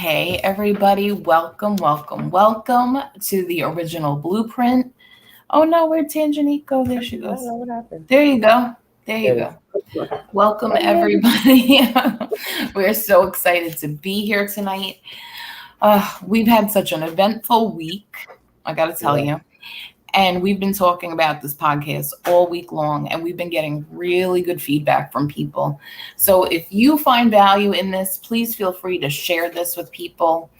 Hey, everybody. Welcome to the original blueprint. Oh, no, where'd Tangenique go? There she I don't goes. know what happened. There you go. There you There you go. go. Welcome, Hey. everybody. We're so excited to be here tonight. We've had such an eventful week, I got to tell Yeah. you. And we've been talking about this podcast all week long, and we've been getting really good feedback from people. So if you find value in this, please feel free to share this with people.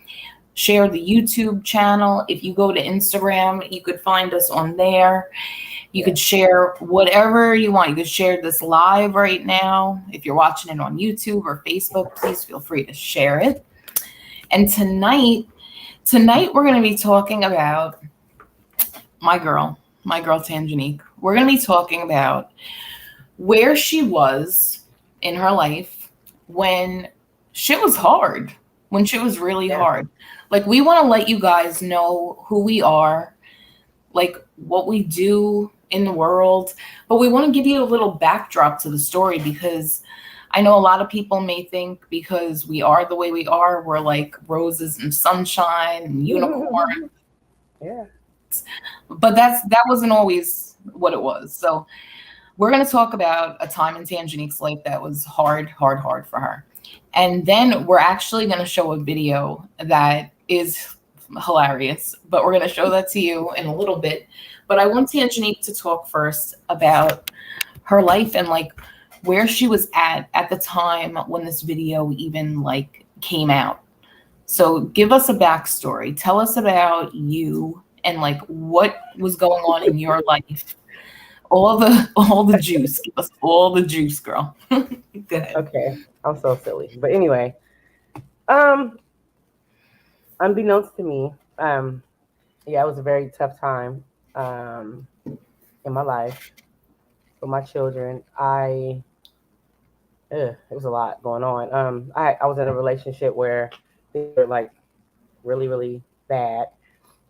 Share the YouTube channel. If you go to Instagram, you could find us on there. You Yeah. could share whatever you want. You could share this live right now. If you're watching it on YouTube or Facebook, please feel free to share it. And tonight we're going to be talking about my girl Tangenique. We're going to be talking about where she was in her life when shit was hard, when shit was really Yeah. hard. Like, we want to let you guys know who we are, like what we do in the world, but we want to give you a little backdrop to the story because I know a lot of people may think because we are the way we are, we're like roses and sunshine and unicorn, Yeah. but that wasn't always what it was. So we're going to talk about a time in Tangenique's life that was hard for her. And then we're actually going to show a video that is hilarious, but we're going to show that to you in a little bit. But I want Tangenique to talk first about her life and like where she was at the time when this video even like came out. So give us a backstory. Tell us about you and like what was going on in your life, all the juice. Give us all the juice, girl. Go ahead. Okay. I'm so silly. But anyway, um, unbeknownst to me, yeah, it was a very tough time in my life for my children. It was a lot going on. I was in a relationship where things were like really, really bad.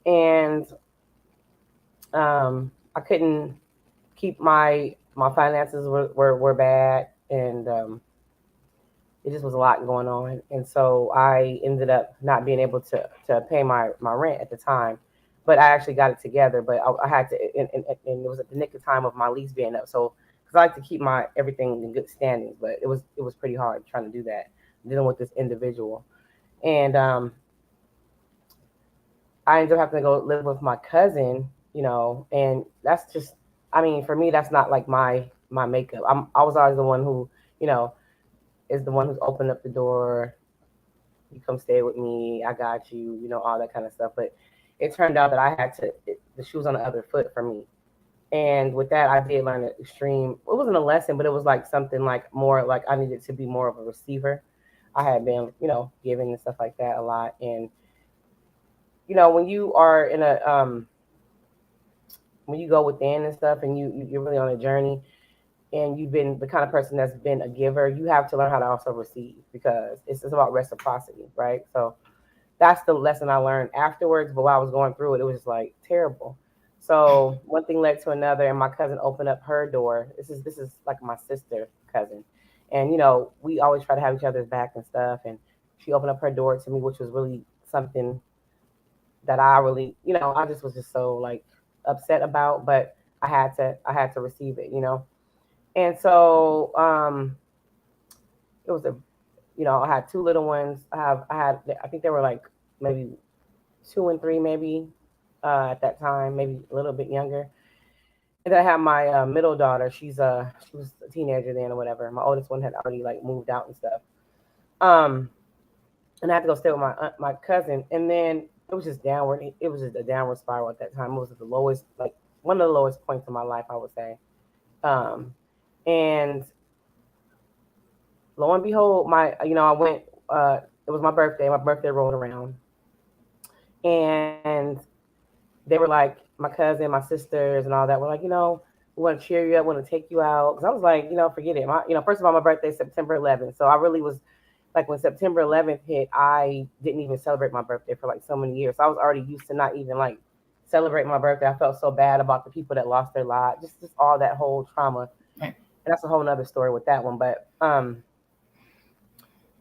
And I couldn't keep my finances were bad, and it just was a lot going on. And so I ended up not being able to pay my rent at the time, but I actually got it together. But I had to, and it was at the nick of time of my lease being up. So because I like to keep my everything in good standings, but it was pretty hard trying to do that, dealing with this individual. And I ended up having to go live with my cousin, and that's just, I mean, for me, that's not like my makeup. I was always the one who, you know, is the one who's opened up the door. You come stay with me. I got you. All that kind of stuff. But it turned out that I had to. The shoes on the other foot for me. And with that, I did learn an extreme. It wasn't a lesson, but it was like something like more like I needed to be more of a receiver. I had been, giving and stuff like that a lot. And when you are in a when you go within and stuff, and you're really on a journey, and you've been the kind of person that's been a giver, you have to learn how to also receive because it's about reciprocity, right? So that's the lesson I learned afterwards. But while I was going through it, it was just like terrible. So one thing led to another, and my cousin opened up her door. This is like my sister cousin, and we always try to have each other's back and stuff. And she opened up her door to me, which was really something that I really, I just was just so like upset about, but I had to receive it. And so it was I had two little ones. I think they were like maybe 2 and 3, maybe at that time, maybe a little bit younger. And then I had my middle daughter. She was a teenager then or whatever. My oldest one had already like moved out and stuff. Um, and I had to go stay with my cousin. And then it was just downward. It was just a downward spiral at that time. It was at the lowest, like one of the lowest points in my life, I would say. Um, and lo and behold, I went. It was my birthday. My birthday rolled around, and they were like, my cousin, my sisters, and all that. Were like, we want to cheer you up, want to take you out. Because I was like, forget it. First of all, my birthday is September 11th, so I really was like, when September 11th hit, I didn't even celebrate my birthday for like so many years. So I was already used to not even like celebrate my birthday. I felt so bad about the people that lost their lives, just all that whole trauma. Right. And that's a whole nother story with that one. But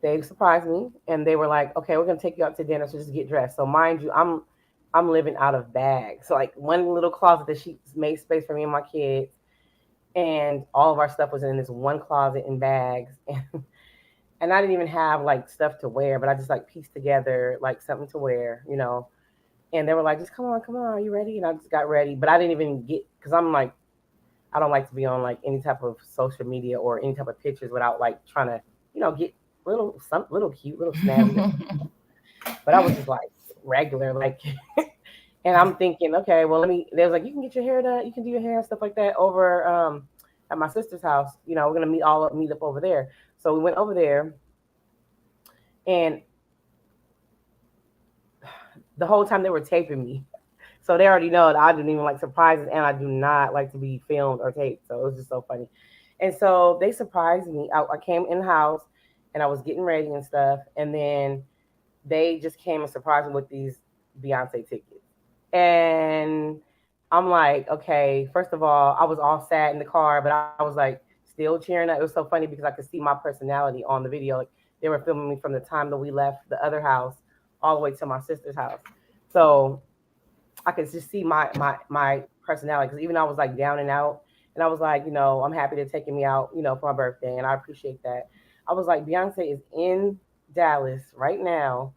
they surprised me and they were like, okay, we're gonna take you out to dinner, so just get dressed. So mind you, I'm living out of bags. So like one little closet that she made space for me and my kids, and all of our stuff was in this one closet in bags. And I didn't even have like stuff to wear, but I just like pieced together like something to wear, you know. And they were like, just come on, are you ready? And I just got ready, but I didn't even get because I'm like, I don't like to be on like any type of social media or any type of pictures without like trying to, get little cute, little snazzy. But I was just like regular, like, and I'm thinking, okay, well, they was like, you can get your hair done, you can do your hair and stuff like that over at my sister's house. We're gonna meet up over there. So we went over there, and the whole time they were taping me. So they already know that I didn't even like surprises, and I do not like to be filmed or taped. So it was just so funny. And so they surprised me. I came in the house and I was getting ready and stuff. And then they just came and surprised me with these Beyonce tickets. And I'm like, okay, first of all, I was all sad in the car, but I was like still cheering. It was so funny because I could see my personality on the video. Like they were filming me from the time that we left the other house all the way to my sister's house. So I could just see my personality because even I was like down and out, and I was like, I'm happy they're taking me out, for my birthday, and I appreciate that. I was like, Beyonce is in Dallas right now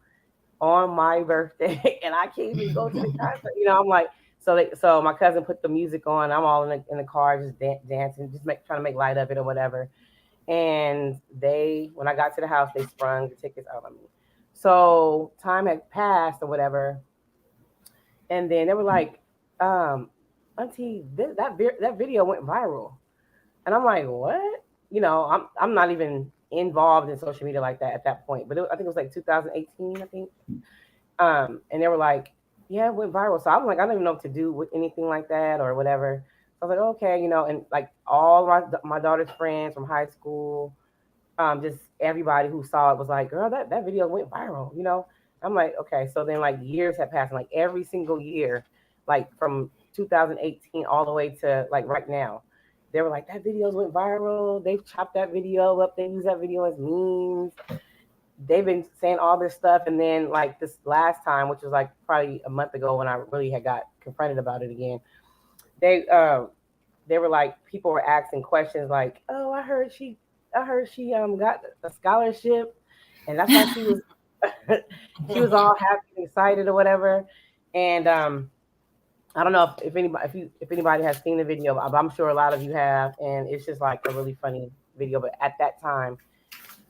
on my birthday, and I can't even go to the concert. I'm like, so my cousin put the music on. I'm all in the car just dancing, just trying to make light of it or whatever. And when I got to the house, they sprung the tickets out on me. So time had passed or whatever. And then they were like, Auntie, that video went viral. And I'm like, what? I'm not even involved in social media like that at that point. But I think it was like 2018, I think. And they were like, yeah, it went viral. So I'm like, I don't even know what to do with anything like that or whatever. I was like, okay, and like all my daughter's friends from high school, just everybody who saw it was like, girl, that video went viral. I'm like, okay. So then like years have passed, and like every single year, like from 2018 all the way to like right now, they were like, that videos went viral. They've chopped that video up. They use that video as memes. They've been saying all this stuff. And then like this last time, which was like probably a month ago when I really had got confronted about it again, they were like, people were asking questions like, oh, I heard she got a scholarship, and that's why she was she was all happy and excited or whatever. And I don't know if anybody has seen the video, but I'm sure a lot of you have, and it's just like a really funny video. But at that time,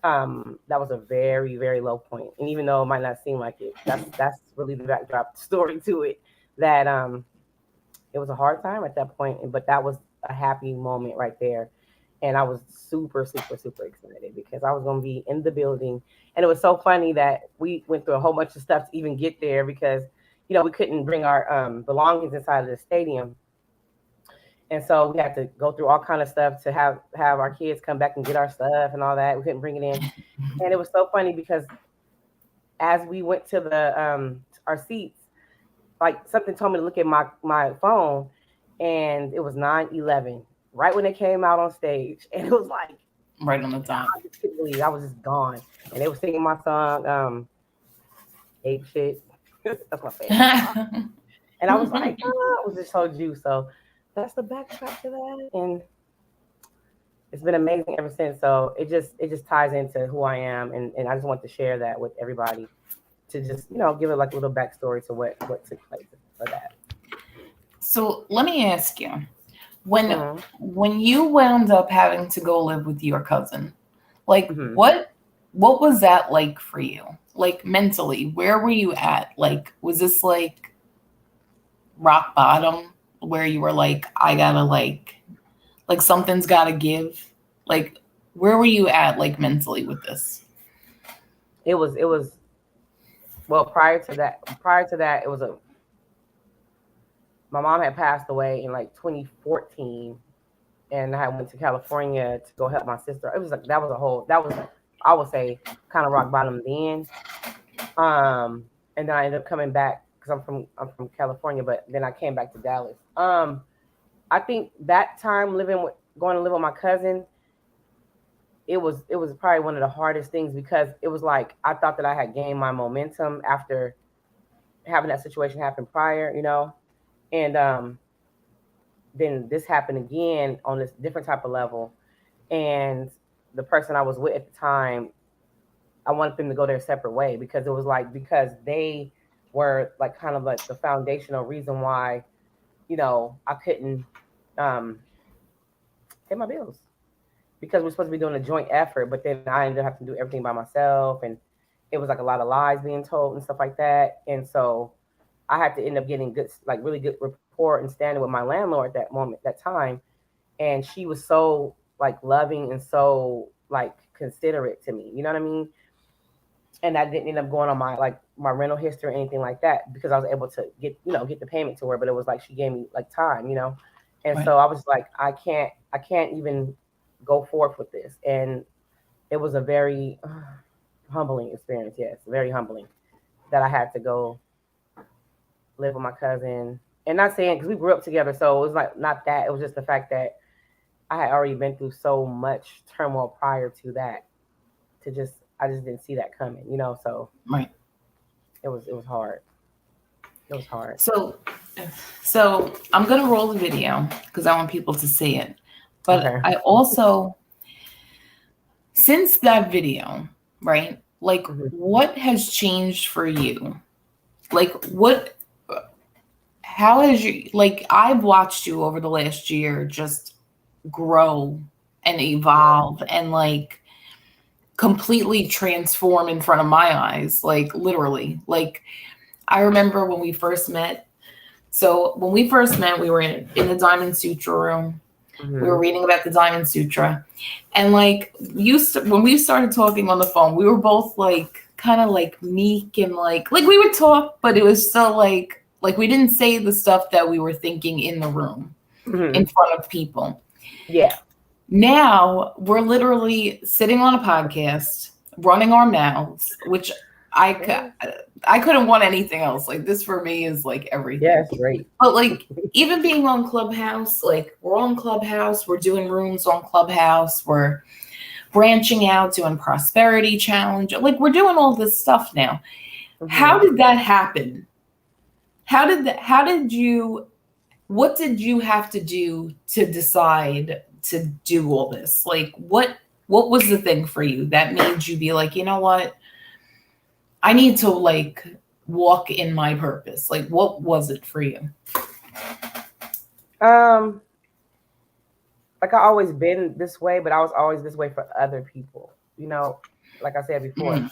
that was a very, very low point. And even though it might not seem like it, that's really the backdrop story to it. That it was a hard time at that point, but that was a happy moment right there. And I was super, super, super excited because I was going to be in the building. And it was so funny that we went through a whole bunch of stuff to even get there because, we couldn't bring our belongings inside of the stadium. And so we had to go through all kind of stuff to have our kids come back and get our stuff and all that. We couldn't bring it in. And it was so funny because as we went to the our seats, like something told me to look at my phone, and it was 9/11 right when they came out on stage, and it was like right on the top. I just couldn't believe I was just gone, and they were singing my song, "Ape Shit." That's my favorite song. And I was like, oh, I was just so juiced. So that's the backdrop to that, and it's been amazing ever since. So it just ties into who I am, and I just want to share that with everybody to just give it like a little backstory to what took place for that. So let me ask you, when you wound up having to go live with your cousin, like what was that like for you? Like mentally, where were you at? Like, was this like rock bottom where you were like, I gotta like something's gotta give? Like, where were you at like mentally with this? It was well, prior to that, it was my mom had passed away in like 2014, and I went to California to go help my sister. It was like that was I would say kind of rock bottom then. And then I ended up coming back because I'm from California, but then I came back to Dallas. I think that time going to live with my cousin, it was probably one of the hardest things because it was like I thought that I had gained my momentum after having that situation happen prior, and then this happened again on this different type of level, and the person I was with at the time, I wanted them to go their separate way because it was like because they were like kind of like the foundational reason why, I couldn't pay my bills because we're supposed to be doing a joint effort, but then I ended up having to do everything by myself, and it was like a lot of lies being told and stuff like that, and so I had to end up getting good, like really good rapport and standing with my landlord at that moment, that time, and she was so like loving and so like considerate to me, you know what I mean? And I didn't end up going on my rental history or anything like that because I was able to get the payment to her, but it was like she gave me like time, and Right. so I was like, I can't even go forth with this, and it was a very humbling experience. Yes, very humbling that I had to go live with my cousin, and not saying because we grew up together, so it was like not that. It was just the fact that I had already been through so much turmoil prior to that. I just didn't see that coming, So Right. it was hard. It was hard. So I'm gonna roll the video because I want people to see it. But Okay. I also, since that video, right? Like, Mhm. what has changed for you? Like, how has you, like, I've watched you over the last year just grow and evolve and like completely transform in front of my eyes, like literally. Like, I remember when we first met. So when we first met, we were in the Diamond Sutra room. We were Mhm. reading about the Diamond Sutra, and like when we started talking on the phone, we were both like kind of like meek and like we would talk, but it was still like we didn't say the stuff that we were thinking in the room in Mhm. front of people. Yeah. Now we're literally sitting on a podcast, running our mouths, which Yeah. I couldn't want anything else. Like this for me is like everything. Yes. Great. But like even being on Clubhouse, like we're on Clubhouse, we're doing rooms on Clubhouse, we're branching out, doing prosperity challenge. Like we're doing all this stuff now. How Mhm. did that happen? What did you have to do to decide to do all this? Like what was the thing for you that made you be like, you know what? I need to like walk in my purpose. Like what was it for you? Um, like I always been this way, but I was always this way for other people. Like I said before, Mm,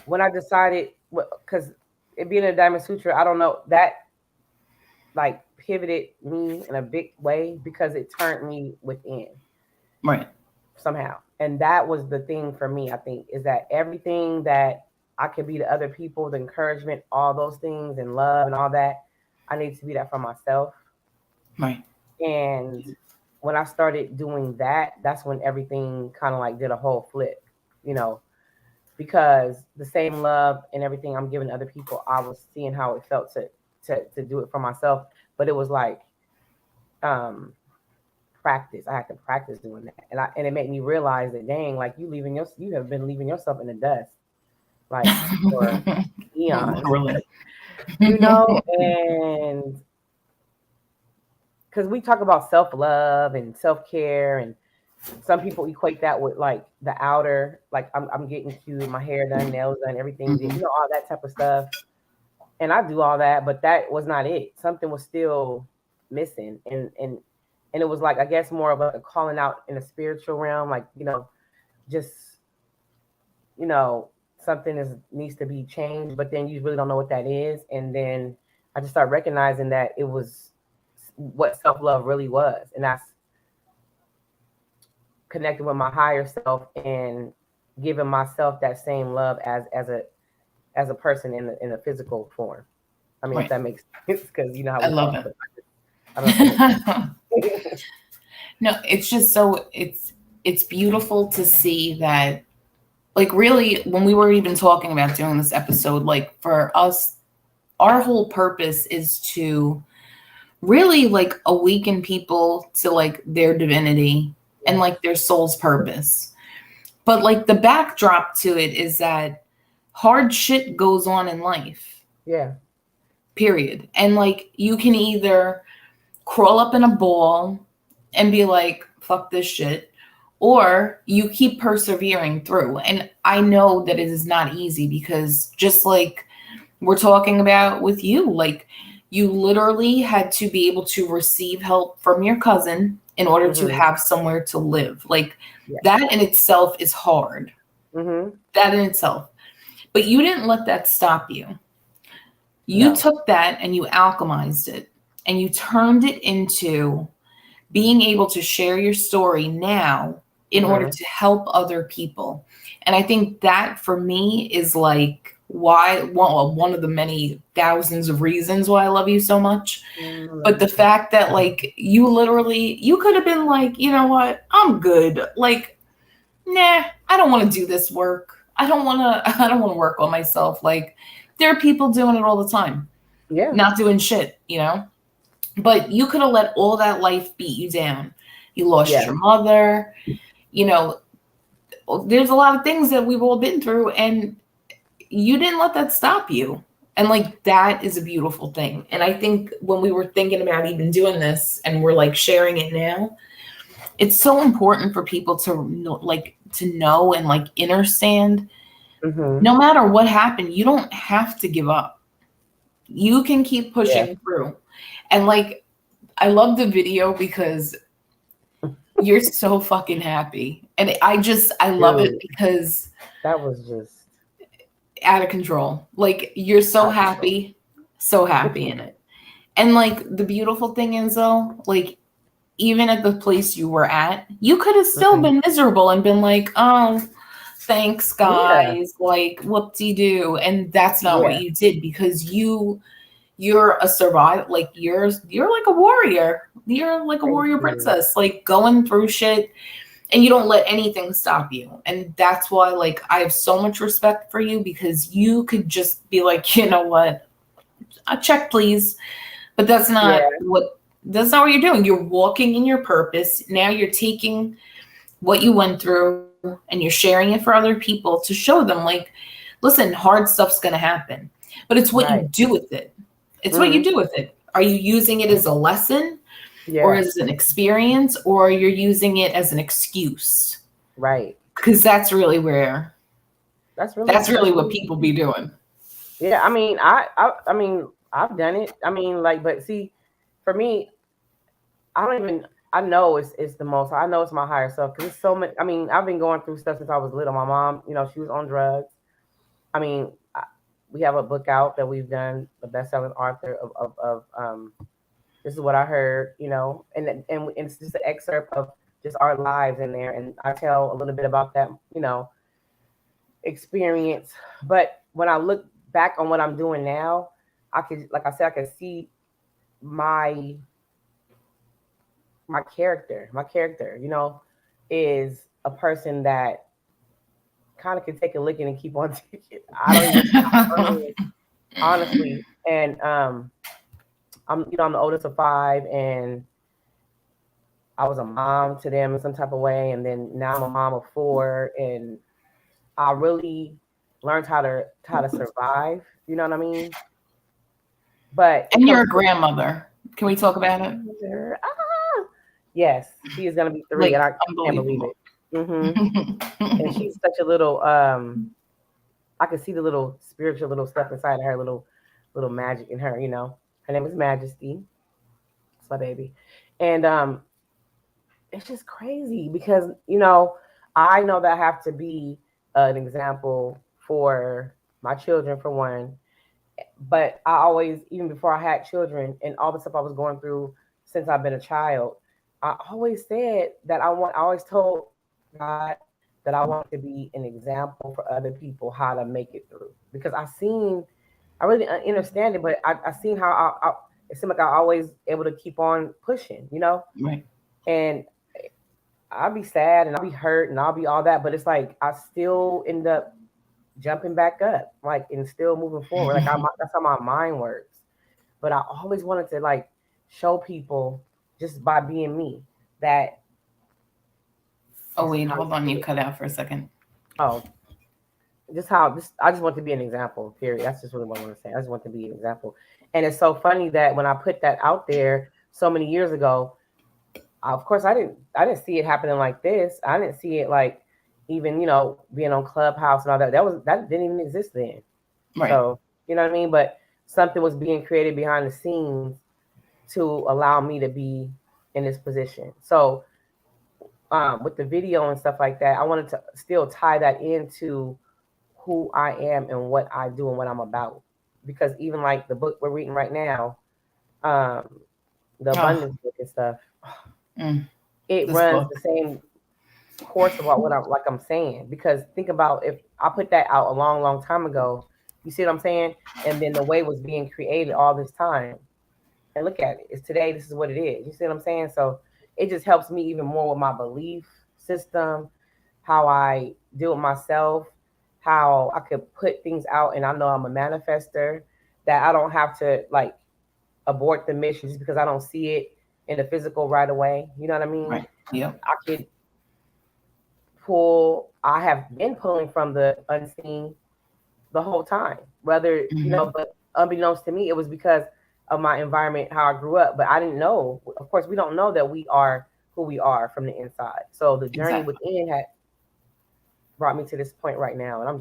when I decided, because it being a Diamond Sutra, I don't know that like pivoted me in a big way because it turned me within right. somehow. And that was the thing for me, I think, is that everything that I could be to other people, the encouragement, all those things and love and all that, I need to be that for myself. Right. And when I started doing that, that's when everything kind of like did a whole flip, you know, because the same love and everything I'm giving other people, I was seeing how it felt to do it for myself. But it was like um practice. I had to practice doing that. And it made me realize that dang, like you have been leaving yourself in the dust like for eons. Literally. And because we talk about self-love and self-care, and some people equate that with like the outer, like I'm getting cute, my hair done, nails done, everything, Mhm. all that type of stuff. And I do all that, but that was not it. Something was still missing. And it was like, I guess more of a calling out in a spiritual realm, like, just, you know, something needs to be changed, but then you really don't know what that is. And then I just started recognizing that it was what self-love really was. And that's connecting with my higher self and giving myself that same love as a person in a physical form. I mean, if Right. that makes sense, because you know how I we love talk. it. But I don't know if that makes No, it's just so it's beautiful to see that like really when we were even talking about doing this episode, like for us, our whole purpose is to really like awaken people to like their divinity and yes. like their soul's purpose. But like the backdrop to it is that hard shit goes on in life, Yeah. period. And like you can either crawl up in a ball and be like, fuck this shit, or you keep persevering through. And I know that it is not easy because just like we're talking about with you, like you literally had to be able to receive help from your cousin in order to have somewhere to live. Like that in itself is hard. That in itself. But you didn't let that stop you. You took that and you alchemized it and you turned it into being able to share your story now in order to help other people. And I think that for me is like why one of the many thousands of reasons why I love you so much. But the fact that like you could have been like, you know what, I'm good. Like, nah, I don't want to do this work. I don't want to work on myself. Like there are people doing it all the time. Yeah. Not doing shit, you know? But you could have let all that life beat you down. You lost your mother, you know, there's a lot of things that we've all been through and you didn't let that stop you. And like, that is a beautiful thing. And I think when we were thinking about even doing this and we're like sharing it now, it's so important for people to know and like understand no matter what happened, you don't have to give up. You can keep pushing through. And like, I love the video because you're so fucking happy. And I love it because that was just out of control. Like you're so happy in it. And like the beautiful thing is though, like even at the place you were at, you could have still been miserable and been like, oh, thanks guys, like whoop-de-doo. And that's not what you did because you're a survivor. Like you're like a warrior. You're like a warrior princess, like going through shit and you don't let anything stop you. And that's why like I have so much respect for you because you could just be like, you know what, a check please. But that's not what you're doing. You're walking in your purpose. Now you're taking what you went through and you're sharing it for other people to show them like, listen, hard stuff's going to happen, but it's what you do with it. It's what you do with it. Are you using it as a lesson or as an experience, or you're using it as an excuse? Right. Because that's really that's really what people be doing. Yeah. I mean, I mean, I've done it. I mean, like, but see, for me, I know it's the most, I know it's my higher self because it's so much. I mean, I've been going through stuff since I was little. My mom, you know, she was on drugs. I mean, we have a book out that we've done, the best-selling author of This Is What I Heard, you know, and it's just an excerpt of just our lives in there. And I tell a little bit about that, you know, experience. But when I look back on what I'm doing now, I could, like I said, I could see my character, you know, is a person that kind of can take a licking and keep on taking. I don't even honestly. And I'm the oldest of 5, and I was a mom to them in some type of way, and then now I'm a mom of 4, and I really learned how to survive. You know what I mean? But you're a grandmother. Can we talk about it? Yes, she is gonna be 3, and I can't believe it. And she's such a little. I can see the little spiritual little stuff inside of her, little magic in her. You know, her name is Majesty. It's my baby, and it's just crazy because you know I know that I have to be an example for my children for one. But I always, even before I had children and all the stuff I was going through since I've been a child, I always said that I always told God that I want to be an example for other people how to make it through. Because I really understand it, but I seen how it seemed like I always able to keep on pushing, you know? Right. And I'll be sad and I'll be hurt and I'll be all that, but it's like I still end up jumping back up, like, and still moving forward. Like that's how my mind works. But I always wanted to like show people just by being me that. Oh wait, hold on, you cut out for a second. Oh, just how this. I just want to be an example. Period. That's just really what I want to say. I just want to be an example. And it's so funny that when I put that out there so many years ago, of course I didn't see it happening like this. I didn't see it like even being on Clubhouse and all that. That didn't even exist then. Right. So you know what I mean. But something was being created behind the scenes to allow me to be in this position. So with the video and stuff like that, I wanted to still tie that into who I am and what I do and what I'm about. Because even like the book we're reading right now, the abundance book and stuff, it This runs book. the same course about what I'm saying. Because think about if I put that out a long, long time ago, you see what I'm saying? And then the way it was being created all this time. And look at it. It's today, this is what it is. You see what I'm saying? So it just helps me even more with my belief system, how I deal with myself, how I could put things out and I know I'm a manifester, that I don't have to like abort the mission just because I don't see it in the physical right away. You know what I mean? Right. Yeah. I could I have been pulling from the unseen the whole time. Whether, but unbeknownst to me, it was because of my environment, how I grew up. But I didn't know. Of course, we don't know that we are who we are from the inside. So the journey within had brought me to this point right now. And I'm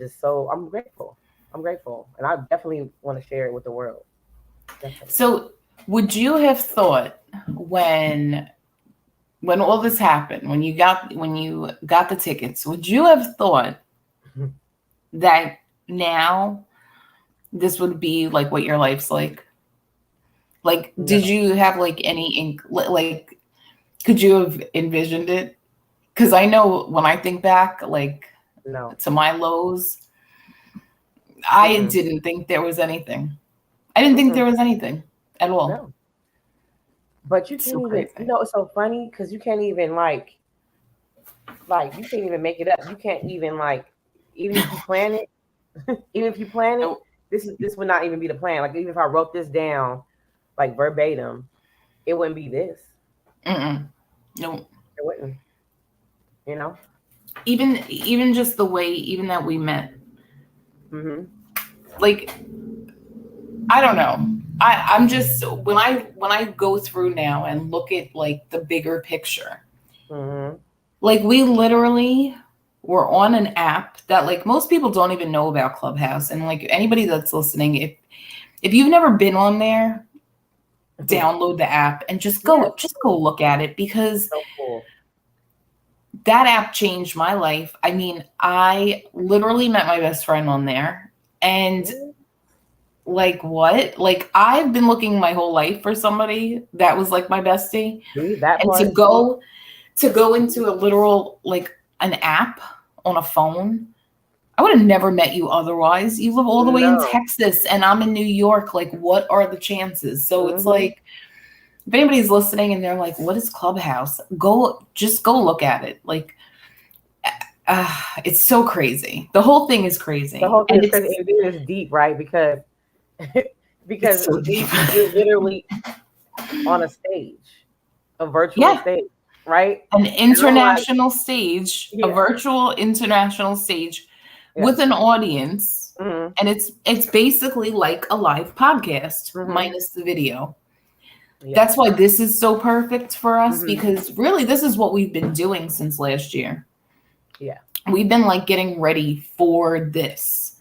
grateful. I'm grateful. And I definitely want to share it with the world. Definitely. So would you have thought when all this happened, when you got the tickets, would you have thought that now this would be like what your life's like? Like, No. did you have like any like, could you have envisioned it? Because I know when I think back, like, to my lows, I didn't think there was anything. I didn't think there was anything at all. No. But you can't even, it's so funny because you can't even like you can't even make it up. You can't even like, even if you plan it, this would not even be the plan. Like even if I wrote this down, like verbatim, it wouldn't be this. No, it wouldn't. Even just the way, even that we met. Like, I don't know. I'm just when I go through now and look at like the bigger picture, like we literally were on an app that like most people don't even know about Clubhouse, and like anybody that's listening, if you've never been on there, download the app and just go look at it, because so cool. That app changed my life. I mean, I literally met my best friend on there, and like what? Like I've been looking my whole life for somebody that was like my bestie. And to go into a literal like an app on a phone, I would have never met you otherwise. You live all the way in Texas and I'm in New York. Like, what are the chances? So it's like, if anybody's listening and they're like, what is Clubhouse? Just go look at it. Like, it's so crazy. The whole thing is crazy. The whole thing is crazy. It is deep, right? Because so deep. You're literally on a stage, a virtual stage, right? An international stage, a virtual international stage with an audience. And it's basically like a live podcast minus the video. That's why this is so perfect for us, because really this is what we've been doing since last year. We've been like getting ready for this.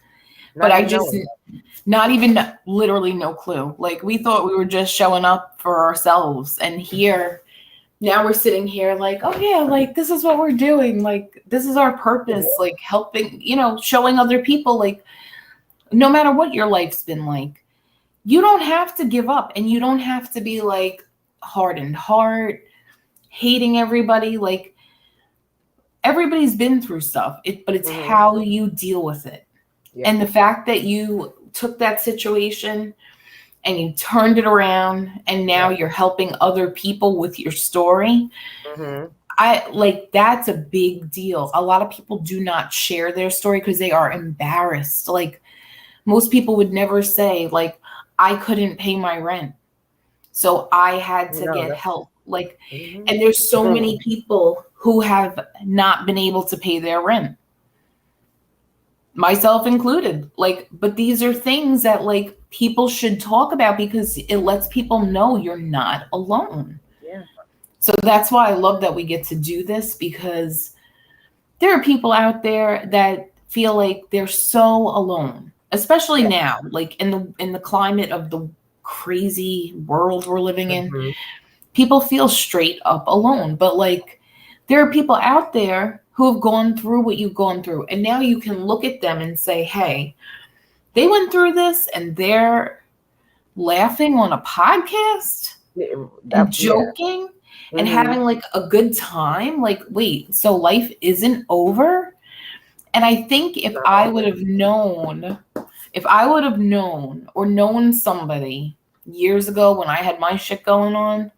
Not even literally no clue. Like we thought we were just showing up for ourselves, and now we're sitting here like, oh yeah, like this is what we're doing. Like this is our purpose, like helping, showing other people, like no matter what your life's been like, you don't have to give up, and you don't have to be like hardened heart, hating everybody. Like everybody's been through stuff, but it's how you deal with it. And the fact that you took that situation and you turned it around, and now you're helping other people with your story. That's a big deal. A lot of people do not share their story because they are embarrassed. Like most people would never say, like, I couldn't pay my rent, so I had to get help. Like, and there's so many people who have not been able to pay their rent. myself included. Like, but these are things that like people should talk about because it lets people know you're not alone. Yeah. So that's why I love that we get to do this, because there are people out there that feel like they're so alone, especially Yeah. now, like in the climate of the crazy world we're living in. Mhm. People feel straight up alone, but like there are people out there who have gone through what you've gone through, and now you can look at them and say, hey, they went through this and they're laughing on a podcast Yeah, and joking and Mhm. having like a good time. Like, wait, so life isn't over? And I think if I would have known or known somebody years ago when I had my shit going on,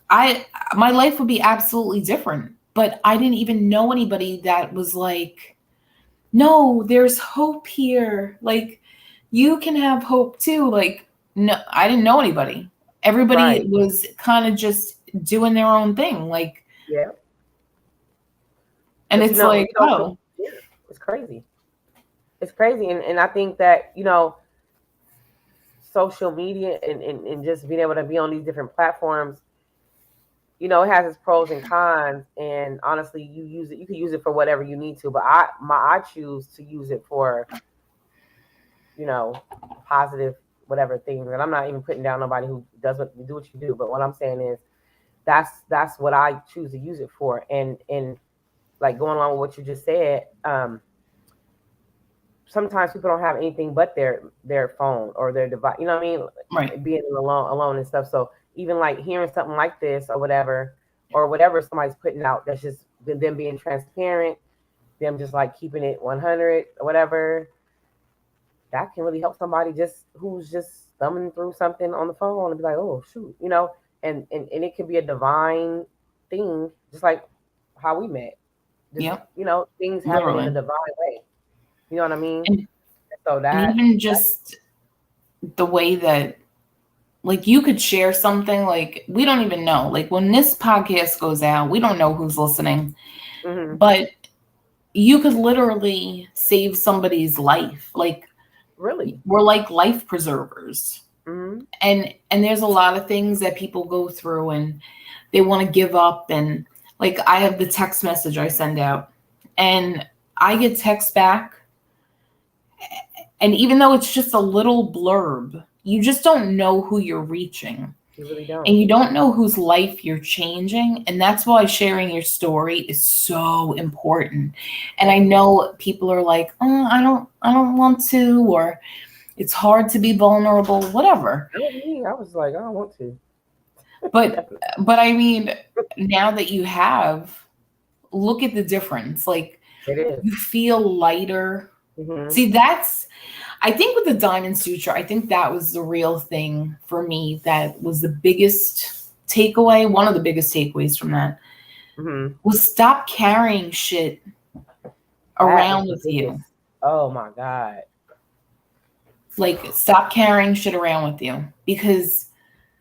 my life would be absolutely different. But I didn't even know anybody that was like, no, there's hope here. Like, you can have hope too. Like, no, I didn't know anybody. Everybody Right. was kind of just doing their own thing. Like, Yeah. and But, it's like, oh, yeah, it's crazy. It's crazy. And I think that, social media and just being able to be on these different platforms, it has its pros and cons. And honestly, you can use it for whatever you need to. But I choose to use it for, positive whatever things. And I'm not even putting down nobody who do what you do. But what I'm saying is that's what I choose to use it for. And like going along with what you just said, sometimes people don't have anything but their phone or their device. You know what I mean? right. Being alone and stuff. So even like hearing something like this or whatever somebody's putting out, that's just them being transparent, them just like keeping it 100 or whatever, that can really help somebody who's just thumbing through something on the phone and be like, oh shoot, and it can be a divine thing, just like how we met. Just, Yep. Things happen Literally. in a divine way. You know what I mean? And, so and even just the way that, like, you could share something, like, we don't even know. Like, when this podcast goes out, we don't know who's listening. Mhm. But you could literally save somebody's life. Like, Really, we're like life preservers. Mhm. And there's a lot of things that people go through and they want to give up. And like, I have the text message I send out and I get text back. And even though it's just a little blurb, you just don't know who you're reaching. You really don't. And you don't know whose life you're changing. And that's why sharing your story is so important. And I know people are like, oh, I don't want to, or it's hard to be vulnerable, whatever. That was me. I was like, I don't want to. But I mean, now that you have, look at the difference. Like, It is. you feel lighter. Mhm. See, I think with the Diamond Suture, I think that was the real thing for me. That was the biggest takeaway. One of the biggest takeaways from that Mhm. was stop carrying shit around with you. Oh my God. Like, stop carrying shit around with you, because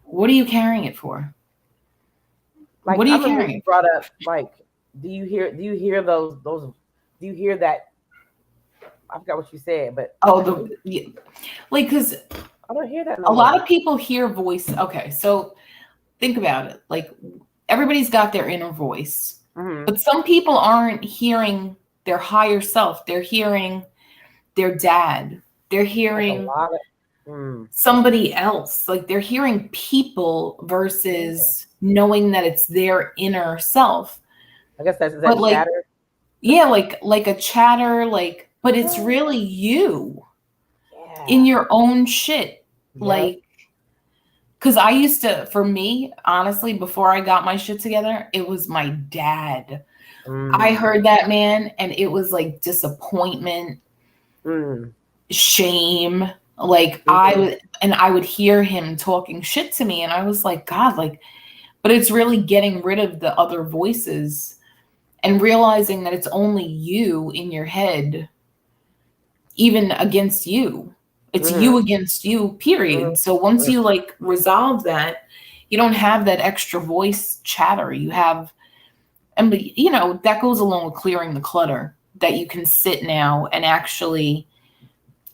what are you carrying it for? Like, What are I you remember carrying? you brought up, like, do you hear those, do you hear that? I forgot what you said, but like, because I don't hear that. a lot of people hear voice. Okay, so think about it. Like, everybody's got their inner voice, Mhm. but some people aren't hearing their higher self. They're hearing their dad. They're Like a hearing lot of, somebody else. Like, they're hearing people versus knowing that it's their inner self. I guess is But that like, chatter? yeah, like a chatter, like, but it's really you in your own shit. Yep. Like, because I used to, for me, honestly, before I got my shit together, it was my dad. I heard that man and it was like disappointment, shame. Like, I would hear him talking shit to me and I was like, God, like, but it's really getting rid of the other voices and realizing that it's only you in your head, even against you. It's you against you, period. So once you like resolve that, you don't have that extra voice chatter. You have, and that goes along with clearing the clutter. that you can sit now and actually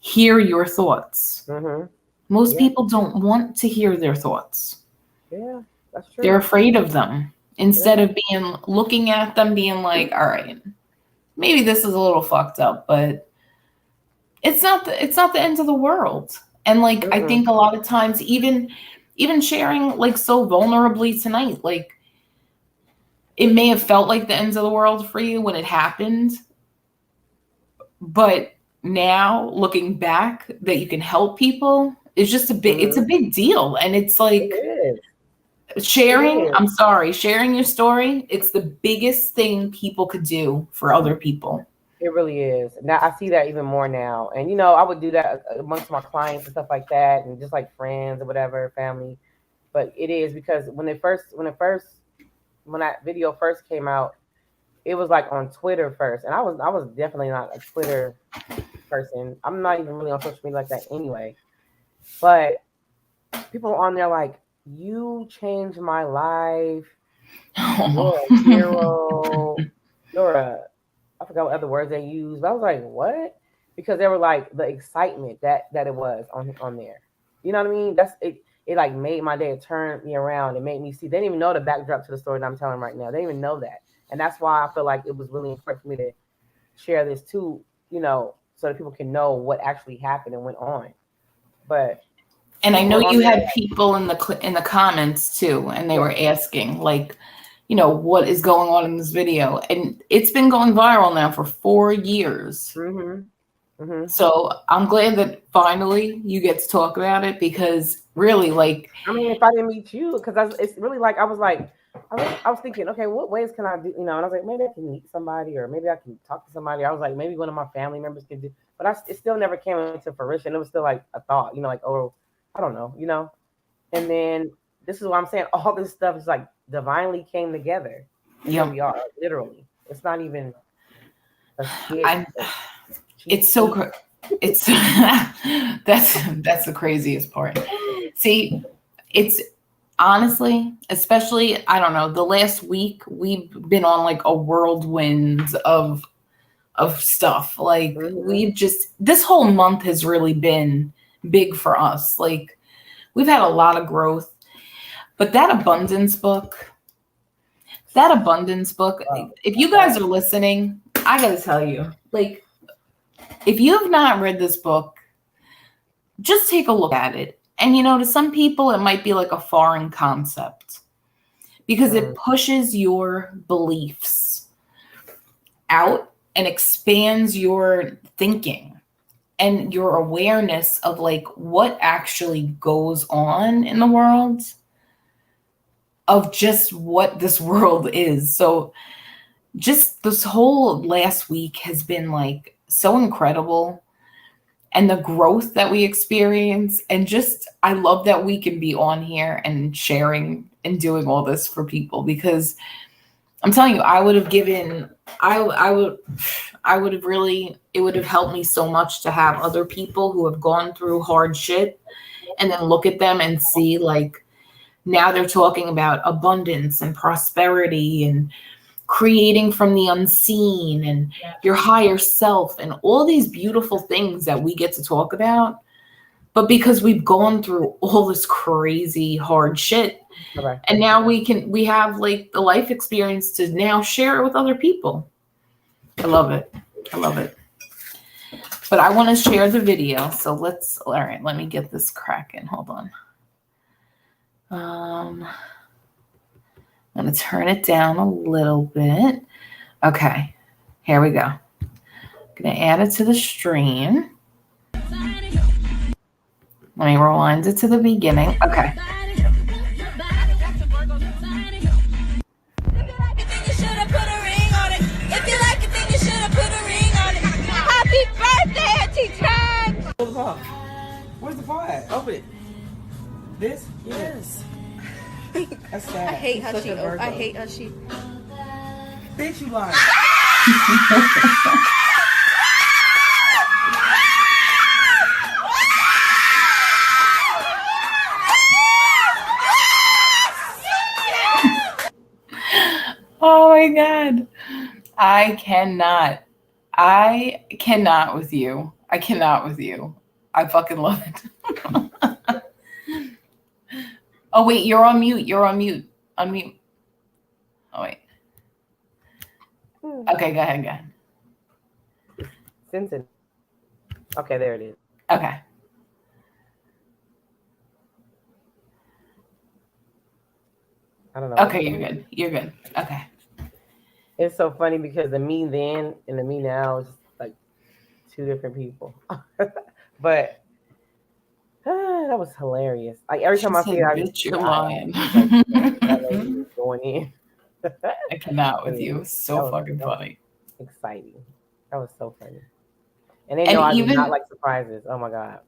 hear your thoughts. Mm-hmm. Most Yeah. people don't want to hear their thoughts. Yeah, that's true. They're afraid of them. Instead of looking at them, being like, all right, maybe this is a little fucked up, but it's not the end of the world. And like, I think a lot of times, even sharing like so vulnerably tonight, like it may have felt like the end of the world for you when it happened, but now looking back that you can help people is just it's a big deal. And it's like, It is. sharing your story, it's the biggest thing people could do for other people. It really is. Now I see that even more now. And you know, I would do that amongst my clients and stuff like that, and just like friends or whatever, family. But it is because when that video first came out, it was like on Twitter first. And I was definitely not a Twitter person. I'm not even really on social media like that anyway. But people on there like, you changed my life. You're a hero. I forgot what other words they used, but I was like, what? Because they were like the excitement that it was on there. You know what I mean? That's it. It like made my day. It turned me around. It made me see. They didn't even know the backdrop to the story that I'm telling right now. They didn't even know that. And that's why I feel like it was really important for me to share this too, you know, so that people can know what actually happened and went on. And I know you had people in the comments too, and they were asking like, you know, what is going on in this video? And it's been going viral now for 4 years. So I'm glad that finally you get to talk about it, because really, like, I mean, if I didn't meet you, because it's really like I was thinking, okay, what ways can I do? You know, and I was like, maybe I can meet somebody, or maybe I can talk to somebody. I was like, maybe one of my family members could do, but it still never came into fruition. It was still like a thought, you know, like, oh, I don't know, you know. And then this is what I'm saying. All this stuff is like divinely came together. And here we are, literally. It's not even a skit. It's so it's that's the craziest part. See, it's honestly, especially, I don't know, the last week we've been on like a whirlwind of stuff. Like this whole month has really been big for us. Like we've had a lot of growth. But that abundance book, if you guys are listening, I gotta tell you, like, if you have not read this book, just take a look at it. And, you know, to some people, it might be like a foreign concept because it pushes your beliefs out and expands your thinking and your awareness of like what actually goes on in the world, of just what this world is. So just this whole last week has been like so incredible, and the growth that we experience, and just I love that we can be on here and sharing and doing all this for people, because I'm telling you, I would have really, it would have helped me so much to have other people who have gone through hard shit and then look at them and see like now they're talking about abundance and prosperity and creating from the unseen and your higher self and all these beautiful things that we get to talk about. But because we've gone through all this crazy hard shit, and now we have like the life experience to now share it with other people. I love it. But I want to share the video. So all right, let me get this cracking. Hold on. I'm going to turn it down a little bit. Okay, here we go. Going to add it to the stream. Let me rewind it to the beginning. Okay. Happy birthday, Auntie Tag! Where's the paw at? Open it. This? Yes. That's sad. I hate how she. Bitch, you lying. Oh my God. I cannot. I cannot with you. I cannot with you. I fucking love it. Oh wait, you're on mute. You're on mute. Unmute. Oh wait. Okay, go ahead. Go ahead. Cincinnati. Okay, there it is. Okay. I don't know. Okay, you're good. You're good. Okay. It's so funny because the me then and the me now is like two different people. But that was hilarious. Like every time I see it, I bitch, you're die. lying. That lady was going in. I cannot with you. It's so That was- fucking that was funny. Exciting. That was so funny. And they know I do not like surprises. Oh my God.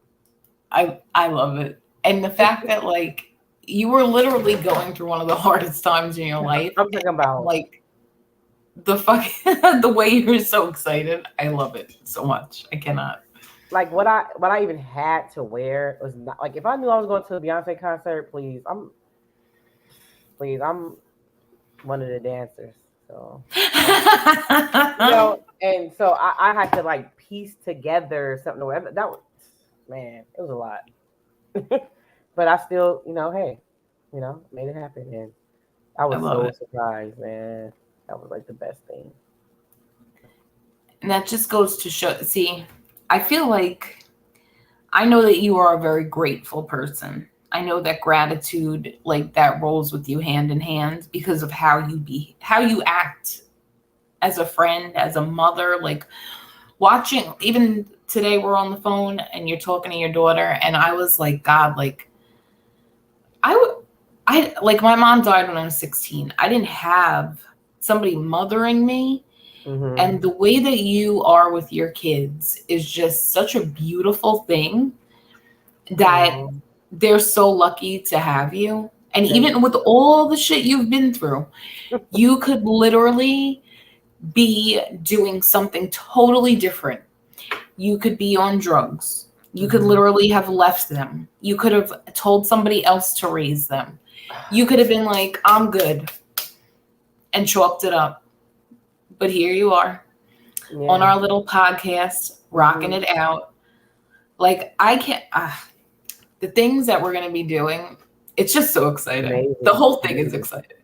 I love it. And the fact that like you were literally going through one of the hardest times in your life. I'm talking about Like the fuck the way you're so excited. I love it so much. I cannot. like what I even had to wear was not like if I knew I was going to a Beyonce concert, please, I'm one of the dancers. So and so I had to like piece together something to wear. That was, man, it was a lot. But I still, hey, made it happen. And I was so surprised, man. That was like the best thing. And that just goes to show, see, I feel like I know that you are a very grateful person. I know that gratitude, like that rolls with you hand in hand because of how you act as a friend, as a mother, like watching, even today we're on the phone and you're talking to your daughter and I was like, God, like I like my mom died when I was 16. I didn't have somebody mothering me. Mm-hmm. And the way that you are with your kids is just such a beautiful thing that they're so lucky to have you. And even with all the shit you've been through, you could literally be doing something totally different. You could be on drugs. You could literally have left them. You could have told somebody else to raise them. You could have been like, I'm good, and chalked it up. But here you are on our little podcast, rocking it out. Like I can't, the things that we're going to be doing, it's just so exciting. Amazing. The whole thing is exciting.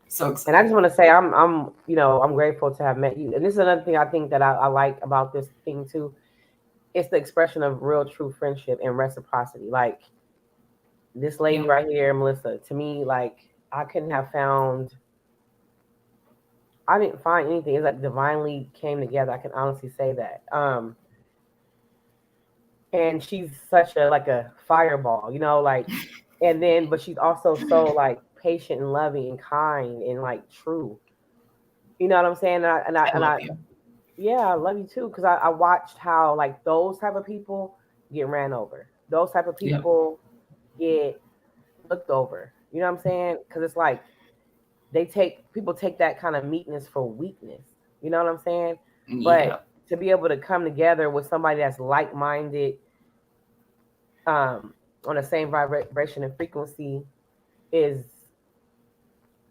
So exciting. And I just want to say, I'm grateful to have met you. And this is another thing I think that I like about this thing too. It's the expression of real, true friendship and reciprocity. Like this lady right here, Melissa, to me, like I didn't find anything. It's like divinely came together. I can honestly say that. And she's such a fireball, like, and then, but she's also so like patient and loving and kind and like true. You know what I'm saying? I love you. Yeah, I love you too. Cause I watched how like those type of people get ran over. Those type of people get looked over. You know what I'm saying? Cause it's like, people take that kind of meekness for weakness. You know what I'm saying? But to be able to come together with somebody that's like-minded, on the same vibration and frequency is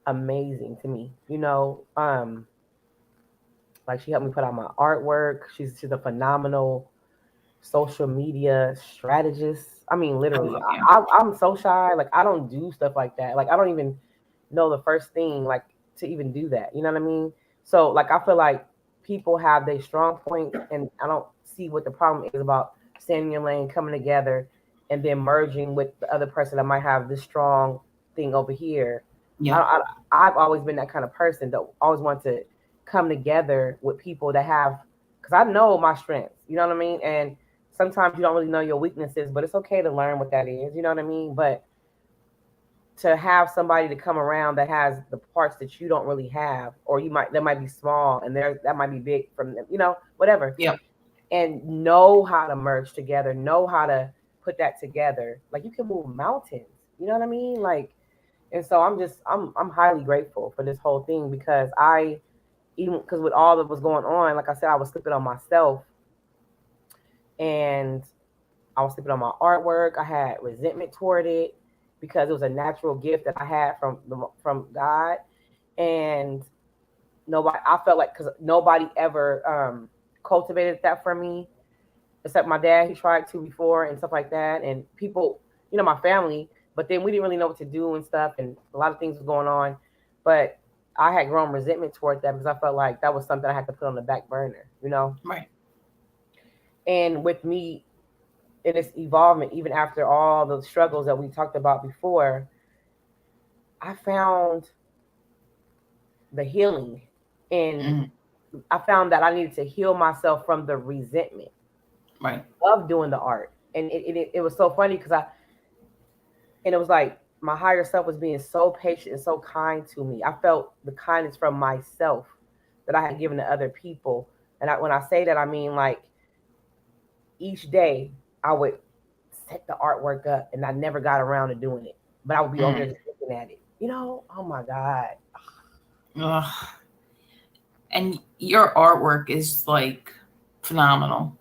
amazing to me. Like she helped me put out my artwork. She's a phenomenal social media strategist. I mean, literally, I'm so shy. Like I don't do stuff like that. Like I don't even know the first thing like to even do that. You know what I mean? So like I feel like people have their strong points, and I don't see what the problem is about staying in your lane, coming together, and then merging with the other person that might have this strong thing over here. Yeah, I've always been that kind of person that always want to come together with people that have, because I know my strengths. You know what I mean? And sometimes you don't really know your weaknesses, but it's okay to learn what that is. You know what I mean? But to have somebody to come around that has the parts that you don't really have, or that might be small and that might be big from them, whatever. Yeah. And know how to merge together, know how to put that together. Like you can move mountains, you know what I mean? Like, and so I'm highly grateful for this whole thing, because because with all that was going on, like I said, I was slipping on myself and I was slipping on my artwork. I had resentment toward it, because it was a natural gift that I had from God, and I felt like, because nobody ever cultivated that for me, except my dad. He tried to before and stuff like that, and people, my family. But then we didn't really know what to do and stuff, and a lot of things was going on. But I had grown resentment toward that because I felt like that was something I had to put on the back burner, Right. And with me in its evolvement, even after all the struggles that we talked about before, I found the healing. And I found that I needed to heal myself from the resentment of doing the art. And it was so funny because it was like my higher self was being so patient and so kind to me. I felt the kindness from myself that I had given to other people. And when I say that, I mean like each day I would set the artwork up and I never got around to doing it. But I would be over there just looking at it. Oh my God. Ugh. And your artwork is like phenomenal.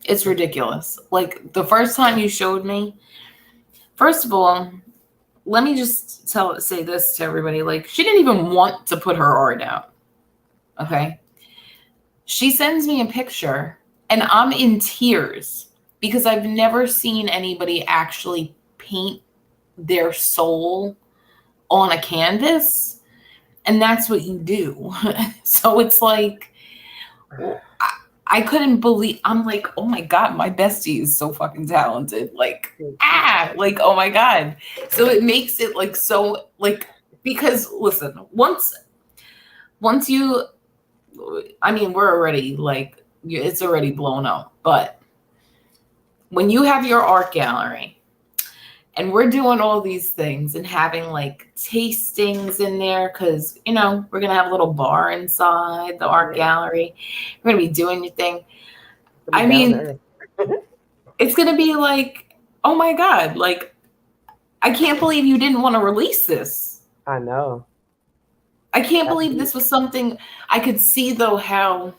It's ridiculous. Like the first time you showed me, first of all, let me just say this to everybody. Like she didn't even want to put her art out. Okay. She sends me a picture and I'm in tears because I've never seen anybody actually paint their soul on a canvas. And that's what you do. So it's like, I couldn't believe, I'm like, oh my God, my bestie is so fucking talented. Like, oh my God. So it makes it like, so like, because listen, once you, I mean, we're already like, it's already blown up, but when you have your art gallery and we're doing all these things and having like tastings in there, because, we're going to have a little bar inside the art gallery. We're going to be doing your thing. I mean, it's going to be like, oh my God, like, I can't believe you didn't want to release this. I know. I can't believe this was something I could see, though, how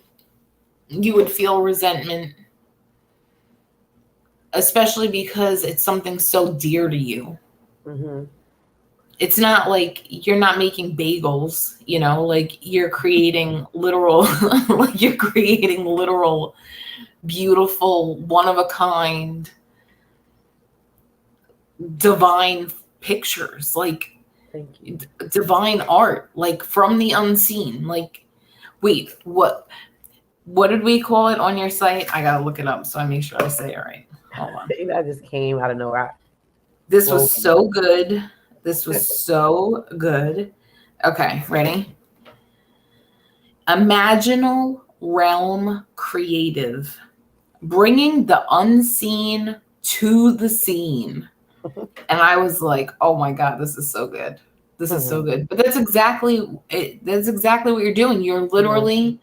you would feel resentment, especially because it's something so dear to you. Mm-hmm. It's not like you're not making bagels, like you're creating literal, beautiful, one of a kind, divine pictures, like divine art, like from the unseen. Like, wait, what did we call it on your site? I gotta look it up so I make sure I say it right. Hold on. That just came out of nowhere. This was so good. This was so good. Okay, ready? Imaginal Realm Creative, bringing the unseen to the scene. And I was like, oh my God, this is so good. This is so good. But that's exactly it. That's exactly what you're doing. You're literally,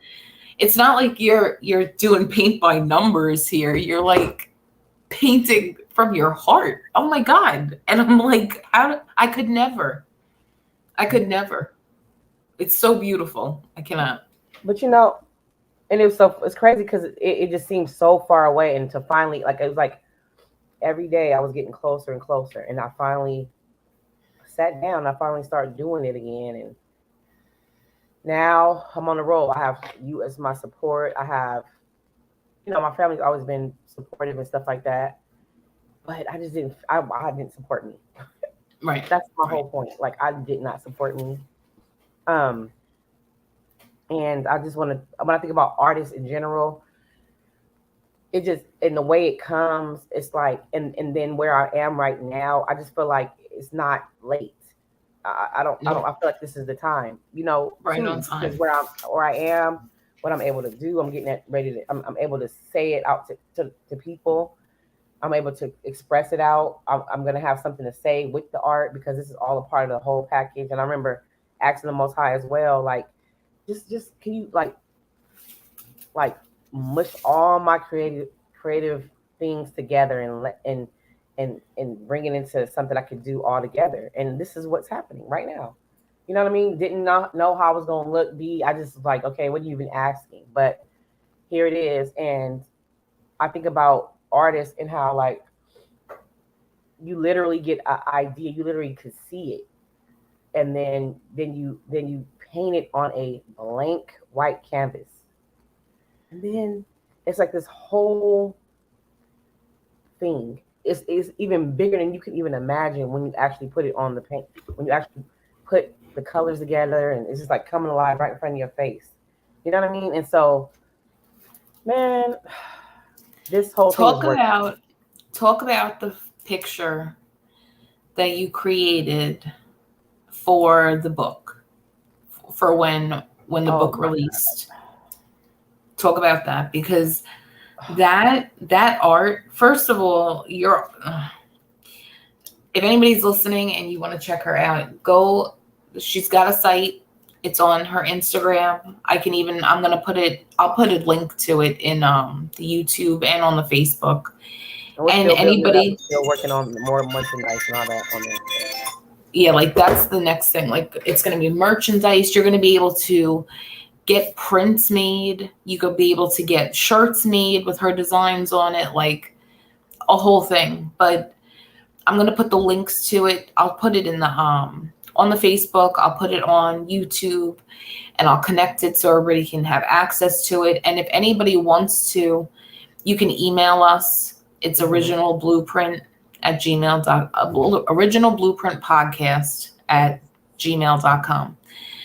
it's not like you're doing paint by numbers here. You're like painting from your heart. Oh my God. And I'm like, I could never. It's so beautiful. I cannot. But and it's crazy because it just seems so far away, and to finally, like, it was like every day I was getting closer and closer, and I finally sat down. I finally started doing it again, and now I'm on the roll. I have you as my support. I have, my family's always been supportive and stuff like that, but I just didn't. I didn't support me. Right. That's my whole point. Like, I did not support me. And I just want to, when I think about artists in general, it just, in the way it comes, it's like, and then where I am right now, I just feel like it's not late. I feel like this is the time, right on time. Because where I am, what I'm able to do, I'm getting ready to, I'm able to say it out to people. I'm able to express it out. I'm going to have something to say with the art because this is all a part of the whole package. And I remember asking the Most High as well, like, just can you like mush all my creative things together and bring it into something I could do all together. And this is what's happening right now. You know what I mean? Didn't know how I was going to look, I just was like, okay, what are you even asking? But here it is. And I think about artists and how, like, you literally get an idea, you literally could see it, and then you paint it on a blank white canvas, And then it's like this whole thing. It's even bigger than you can even imagine when you actually put it on the paint, when you actually put the colors together, and it's just like coming alive right in front of your face. You know what I mean? And so, man, this whole thing is Talk working. about the picture that you created for the book, for when the Oh book my released. Talk about that, because that art, first of all, if anybody's listening and you want to check her out, she's got a site. It's on her Instagram. I'll put a link to it in the YouTube and on the Facebook. And we're And still building it up. anybody, We're still working on more merchandise and all that on there. yeah, like that's the next thing. Like it's going to be merchandise. You're going to be able to get prints made. You could be able to get shirts made with her designs on it, like a whole thing. But I'm going to put the links to it. I'll put it in the on the Facebook. I'll put it on YouTube, and I'll connect it so everybody can have access to it. And if anybody wants to, you can email us. It's originalblueprintpodcast@gmail.com.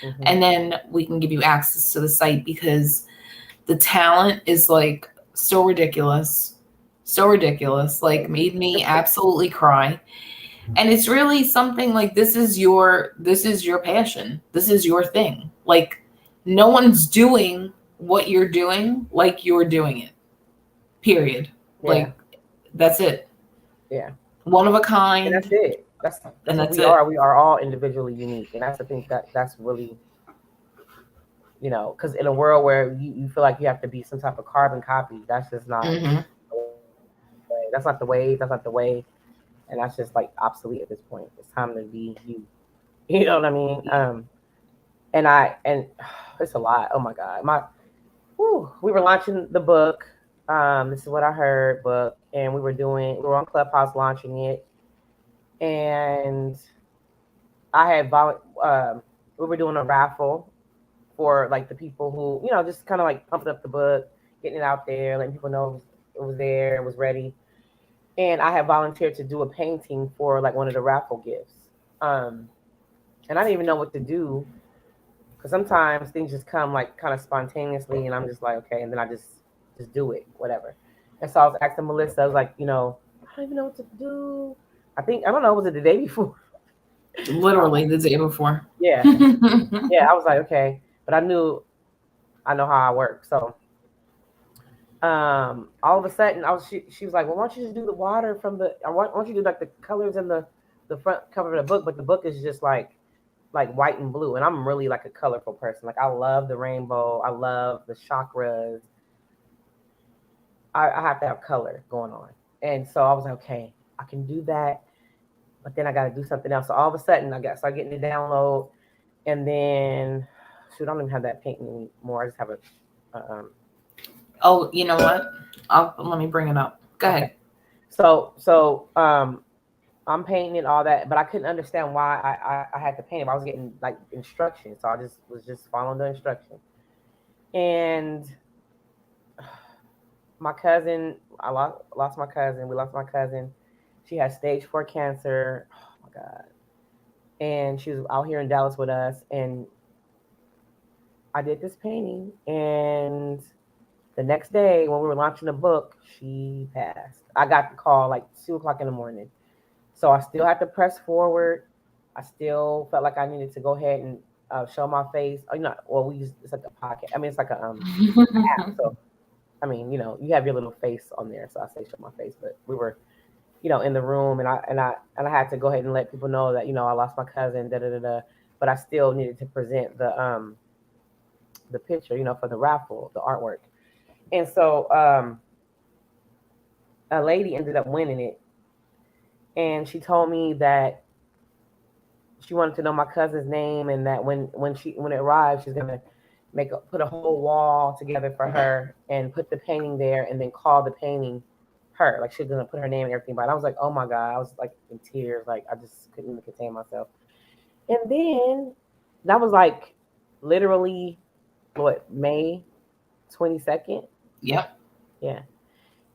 Mm-hmm. And then we can give you access to the site, because the talent is like so ridiculous, like made me absolutely cry. And it's really something like, this is your passion. This is your thing. Like no one's doing what you're doing like you're doing it. Period. Yeah. Like that's it. Yeah. One of a kind. And that's it. That's And what that's we it. are. We are all individually unique, and that's the thing that's really, because in a world where you feel like you have to be some type of carbon copy, that's just not. Mhm. That's not the way. That's not the way, and that's just like obsolete at this point. It's time to be you. You know what I mean? And it's a lot. Oh my God, we were launching the book. This is what I heard book, and we were on Clubhouse launching it, and I had we were doing a raffle for like the people who, just kind of like pumping up the book, getting it out there, letting people know it was there, it was ready. And I had volunteered to do a painting for like one of the raffle gifts. And I didn't even know what to do, because sometimes things just come like kind of spontaneously, and I'm just like, okay, and then I just do it, whatever. And so I was asking Melissa, I was like, I don't even know what to do. I don't know, was it the day before? Literally the day before. Yeah. Yeah, I was like, okay. But I know how I work. So all of a sudden she was like, well, why don't you just do the water why don't you do like the colors in the front cover of the book, but the book is just like white and blue. And I'm really like a colorful person. Like I love the rainbow. I love the chakras. I have to have color going on. And so I was like, okay, I can do that, but then I got to do something else. So all of a sudden I start getting the download, and then I don't even have that painting anymore. I just have a. Oh, you know what? Let me bring it up. Go ahead. Okay. So I'm painting all that, but I couldn't understand why I had to paint it. I was getting like instructions, so I was just following the instruction. And my cousin, I lost my cousin. We lost my cousin. She had stage 4 cancer. Oh my God. And she was out here in Dallas with us, and I did this painting, and the next day when we were launching the book, she passed. I got the call like 2:00 in the morning. So I still had to press forward. I still felt like I needed to go ahead and show my face. It's like a podcast. I mean, it's like a app. So, I mean, you have your little face on there. So I say show my face, but we were, in the room, and I had to go ahead and let people know that, I lost my cousin, but I still needed to present the picture, for the raffle, the artwork. And so a lady ended up winning it. And she told me that she wanted to know my cousin's name, and that when it arrived, she's gonna put a whole wall together for her and put the painting there, and then call the painting her. Like she's gonna put her name and everything. But I was like, oh my God, I was like in tears, like I just couldn't even contain myself. And then that was like literally May 22nd. Yep. Yeah.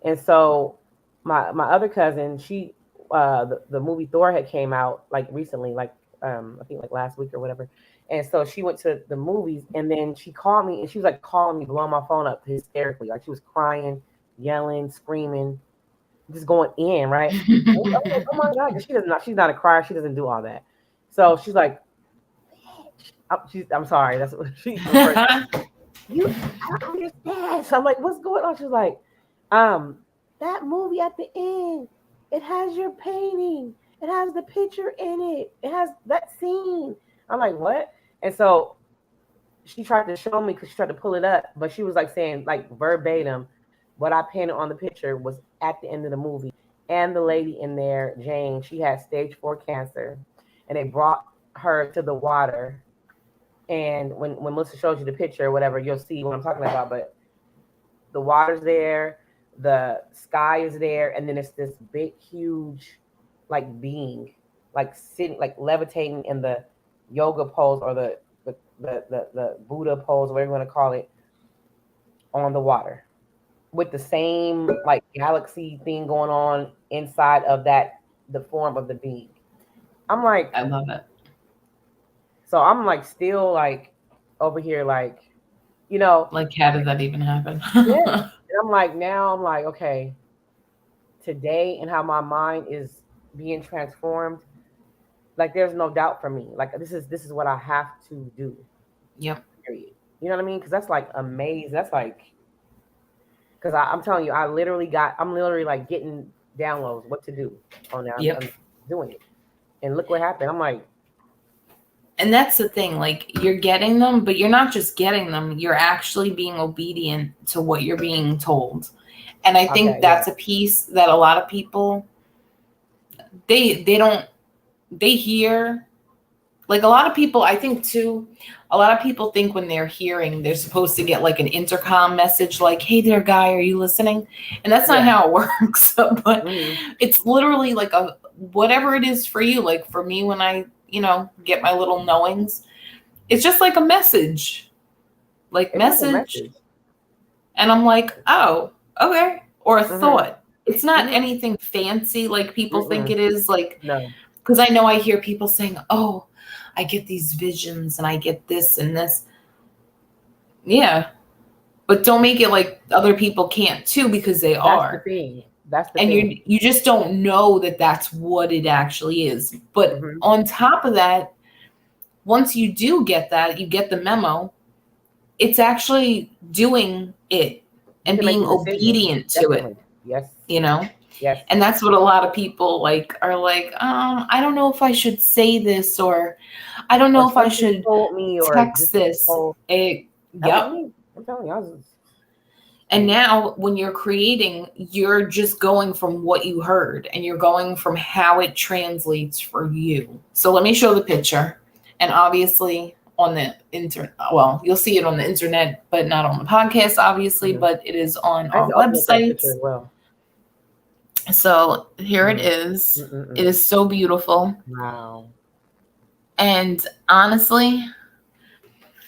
And so my other cousin, she the movie Thor had came out like recently, like I think like last week or whatever. And so she went to the movies, and then she called me, and she was like calling me, blowing my phone up hysterically, like she was crying, yelling, screaming, just going in, right? And I'm like, oh my god, 'cause she's not a crier, she doesn't do all that. So she's like, I'm sorry, that's what she. You, I don't understand. So I'm like, what's going on? She's like, that movie at the end, it has your painting, it has the picture in it, it has that scene. I'm like, what? And so she tried to show me because she tried to pull it up, but she was like saying like verbatim, what I painted on the picture was at the end of the movie. And the lady in there, Jane, she had stage 4 cancer, and they brought her to the water. And when Melissa shows you the picture or whatever, you'll see what I'm talking about. But the water's there, the sky is there, and then it's this big, huge, like being, like sitting, like levitating in the yoga pose or the Buddha pose, whatever you want to call it, on the water, with the same like galaxy thing going on inside of that, the form of the being. I'm like, I love it. so I'm like still like over here, like, you know, Like, how did that even happen? yeah. And I'm like, now I'm like, okay, today and how my mind is being transformed, like there's no doubt for me. Like this is what I have to do. Yep. Period. You know what I mean? Because that's like amazing. That's like, because I'm telling you, I'm literally like getting downloads what to do on now. Yep. I'm doing it, and look what happened. I'm like, and that's the thing, like you're getting them, but you're not just getting them, you're actually being obedient to what you're being told. And I think that's a piece that a lot of people, they hear, like a lot of people, I think too, a lot of people think when they're hearing, they're supposed to get like an intercom message like, hey there, guy, are you listening? And that's not how it works. But it's literally like a, whatever it is for you. Like for me, when I, get my little knowings, it's just like a message, like message. And I'm like, oh, okay. Or a thought. It's not anything fancy like people think it is. Like, because I know I hear people saying, oh, I get these visions and I get this and this. Yeah. But don't make it like other people can't too, because they are. That's the thing. That's the and thing. you just don't know that that's what it actually is. But on top of that, once you do get that, you get the memo, it's actually doing it and being obedient to it. Yes. Yes. And that's what a lot of people like are like, I don't know if I should say this, or I don't know if I should text this. I'm telling you, and now when you're creating, you're just going from what you heard, and you're going from how it translates for you. So let me show the picture. And obviously on the internet, well, you'll see it on the internet, but not on the podcast, obviously, but it is on our website. So here it is. It is so beautiful. Wow. And honestly,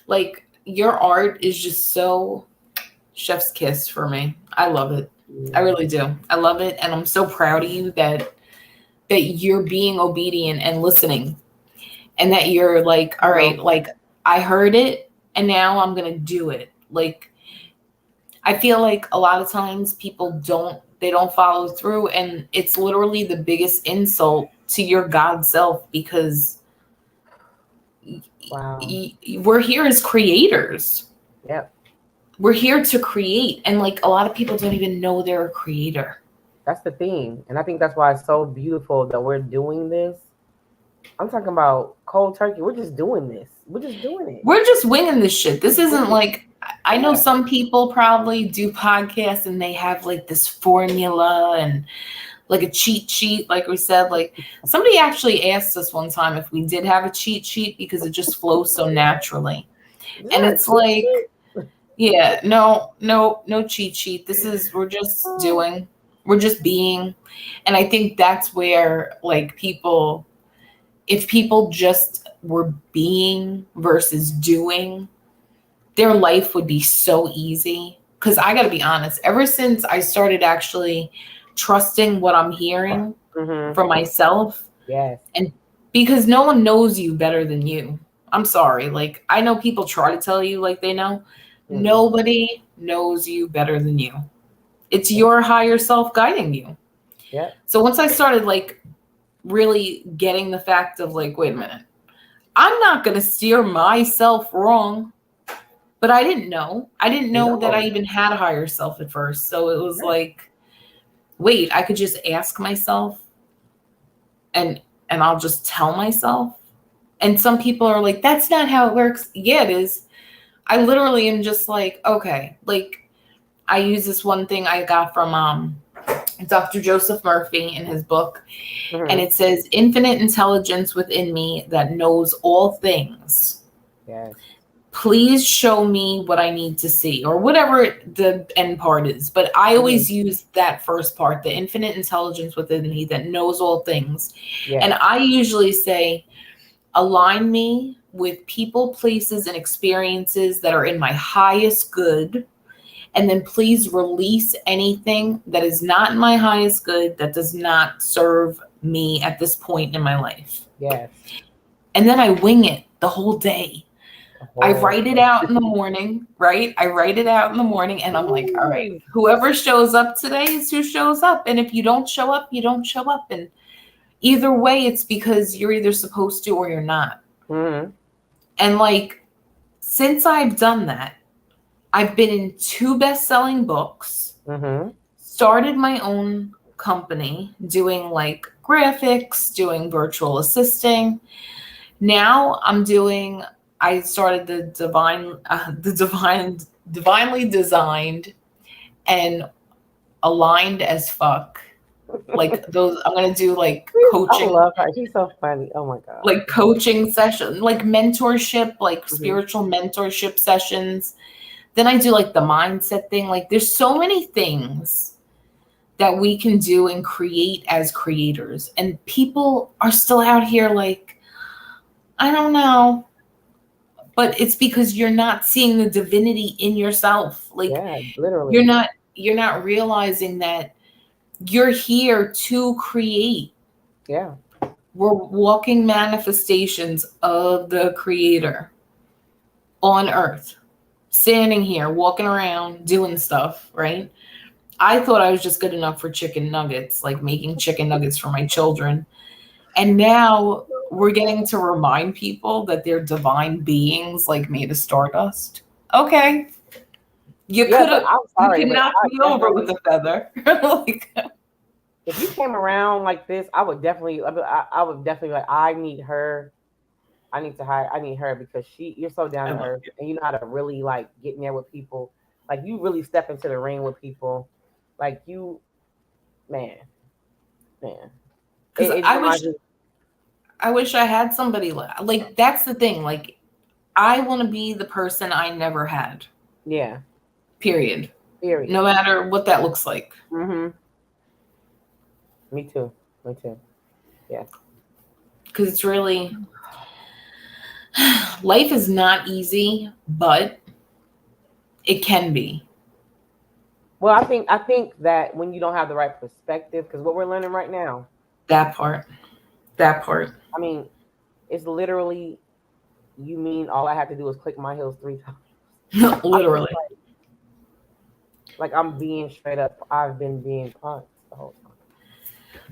like your art is just so chef's kiss for me. I love it. I really do. I love it. And I'm so proud of you that you're being obedient and listening, and that you're like, all right, like I heard it and now I'm going to do it. Like, I feel like a lot of times people don't follow through, and it's literally the biggest insult to your God self, because we're here as creators. Yep. We're here to create. And like a lot of people don't even know they're a creator. That's the thing. And I think that's why it's so beautiful that we're doing this. I'm talking about cold turkey. We're just doing this. We're just doing it. We're just winging this shit. This isn't like, I know some people probably do podcasts and they have like this formula and like a cheat sheet. Like we said, like somebody actually asked us one time if we did have a cheat sheet, because it just flows so naturally. And it's like, yeah, no cheat sheet. We're just doing, we're just being. And I think that's where like people, if people just were being versus doing, their life would be so easy. because I got to be honest, ever since I started actually trusting what I'm hearing for myself, Yes. and because no one knows you better than you. I'm sorry. Like, I know people try to tell you like they know. Nobody knows you better than you. It's your higher self guiding you. Yeah. So once I started like really getting the fact of like, wait a minute, I'm not going to steer myself wrong. But I didn't know. I didn't know that I even had a higher self at first. So it was like, wait, I could just ask myself and I'll just tell myself. And some people are like, that's not how it works. Yeah, it is. I literally am just like, okay, like I use this one thing I got from Dr. Joseph Murphy in his book. And it says, infinite intelligence within me that knows all things. Yes. Please show me what I need to see, or whatever the end part is. But I always use that first part, the infinite intelligence within me that knows all things. Yes. And I usually say, align me with people, places, and experiences that are in my highest good. And then please release anything that is not in my highest good, that does not serve me at this point in my life. Yes. And then I wing it the whole day. I write it out in the morning, right? I write it out in the morning and I'm like, all right, whoever shows up today is who shows up. And if you don't show up, you don't show up. And either way, it's because you're either supposed to or you're not. And like, since I've done that, I've been in 2 best-selling books, started my own company, doing like graphics, doing virtual assisting. Now I started the divinely designed and aligned as fuck. Like those, I'm gonna do like coaching. I love her. She's so funny. Oh my God. Like coaching session, like mentorship, like spiritual mentorship sessions. Then I do like the mindset thing. Like there's so many things that we can do and create as creators. And people are still out here like, I don't know. But it's because you're not seeing the divinity in yourself. Like literally. You're not realizing that you're here to create. Yeah. We're walking manifestations of the creator on earth, standing here, walking around, doing stuff, right? I thought I was just good enough for chicken nuggets, like making chicken nuggets for my children. And now we're getting to remind people that they're divine beings, like made of stardust. Okay. You could knock me over with a feather. Like, if you came around like this, I would definitely like, I need her. I need her because you're so down to earth and you know how to really like get in there with people. Like you really step into the ring with people. Like you, man. Because I wish I had somebody like that's the thing. Like I want to be the person I never had. Yeah. Period. No matter what that looks like. Me too. Yeah. Because it's really, life is not easy, but it can be. Well, I think that when you don't have the right perspective, because what we're learning right now. That part. I mean, it's literally, you mean all I have to do is click my heels 3 times. Literally. Like I'm being straight up. I've been being punked the whole time.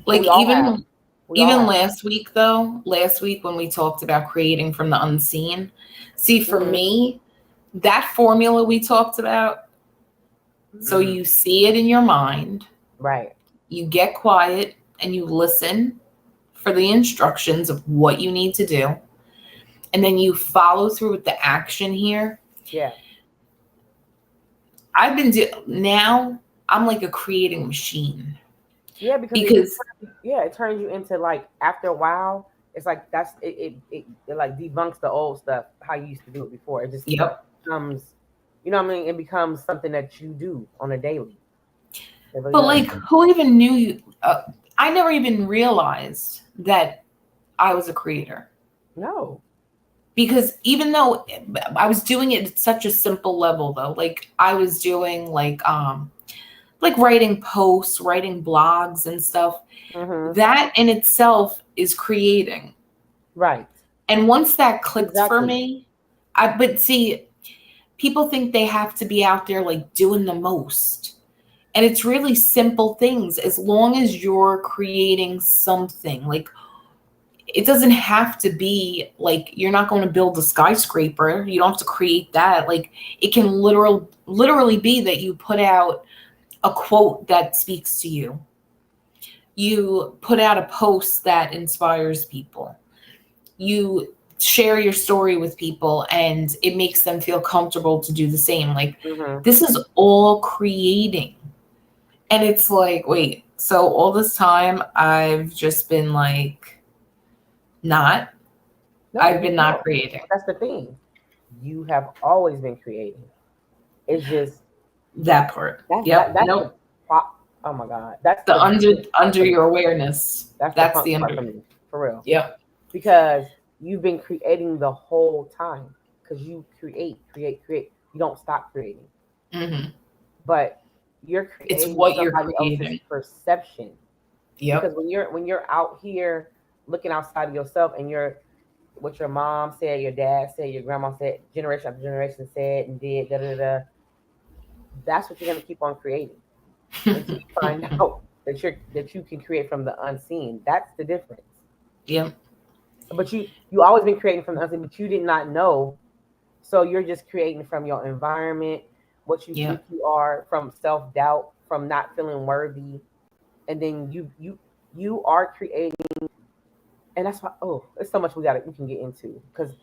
Like even last week when we talked about creating from the unseen, see for me, that formula we talked about, so you see it in your mind, right? You get quiet and you listen for the instructions of what you need to do, and then you follow through with the action here. Yeah. Now I'm like a creating machine. Yeah, because it turns you into like, after a while, it's like it like debunks the old stuff, how you used to do it before. It just becomes, you know what I mean? It becomes something that you do on a daily. But like, who even knew you? I never even realized that I was a creator. No. because even though I was doing it at such a simple level though, like I was doing like writing posts, writing blogs and stuff, that in itself is creating. Right. And once that clicked for Exactly. me, but see, people think they have to be out there like doing the most. And it's really simple things as long as you're creating something. Like it doesn't have to be like you're not going to build a skyscraper. You don't have to create that. Like it can literally be that you put out a quote that speaks to you. You put out a post that inspires people. You share your story with people and it makes them feel comfortable to do the same. Like this is all creating. And it's like, wait, so all this time I've just been like not creating. That's the thing. You have always been creating. It's just that part. That's Nope. Oh my God. That's the under your awareness. That's the part under. for me, for real. Yep. Because you've been creating the whole time. Because you create. You don't stop creating. But you're creating it's what you're somebody creating. else's perception. Yep. Because when you're out here looking outside of yourself and you're what your mom said, your dad said, your grandma said, generation after generation said and did, that's what you're gonna keep on creating. Until you find out that you can create from the unseen. That's the difference. Yep. But you always been creating from the unseen, but you did not know. So you're just creating from your environment, what you think you are, from self-doubt, from not feeling worthy. And then you are creating, and that's why there's so much we can get into because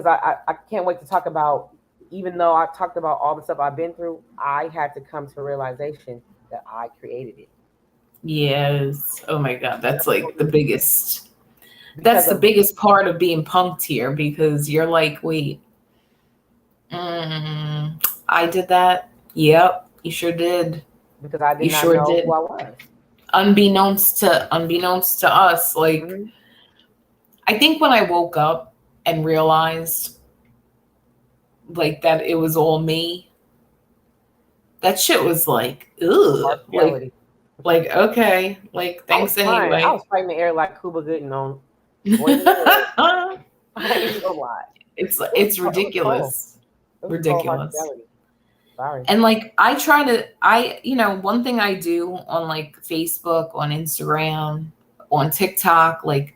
I can't wait to talk about. Even though I talked about all the stuff I've been through, I had to come to a realization that I created it. Yes. Oh my God. That's like the biggest. That's the biggest part of being punked here because you're like, wait, I did that. Yep, you sure did. Because I did not know who I was. Unbeknownst to us, like I think when I woke up and realized like that it was all me, that shit was like, ugh. Like okay, like thanks anyway. I was fighting the air like Cuba Gooding on I ain't gonna lie. It's ridiculous. Ridiculous. Sorry. And like I one thing I do on like Facebook, on Instagram, on TikTok, like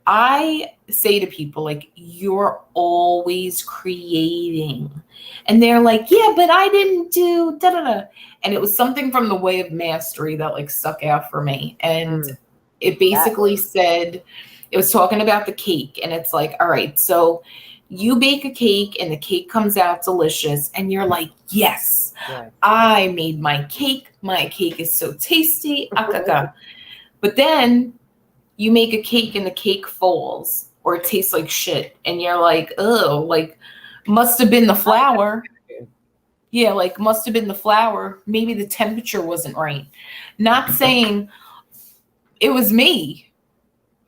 I say to people like you're always creating. And they're like, yeah, but I didn't do da da da. And it was something from the Way of Mastery that like stuck out for me. And it basically said, it was talking about the cake. And it's like, all right, so you bake a cake and the cake comes out delicious. And you're like, yes, I made my cake. My cake is so tasty. But then you make a cake and the cake falls or it tastes like shit. And you're like, oh, like must have been the flour. Yeah, like must have been the flour. Maybe the temperature wasn't right. Not saying it was me.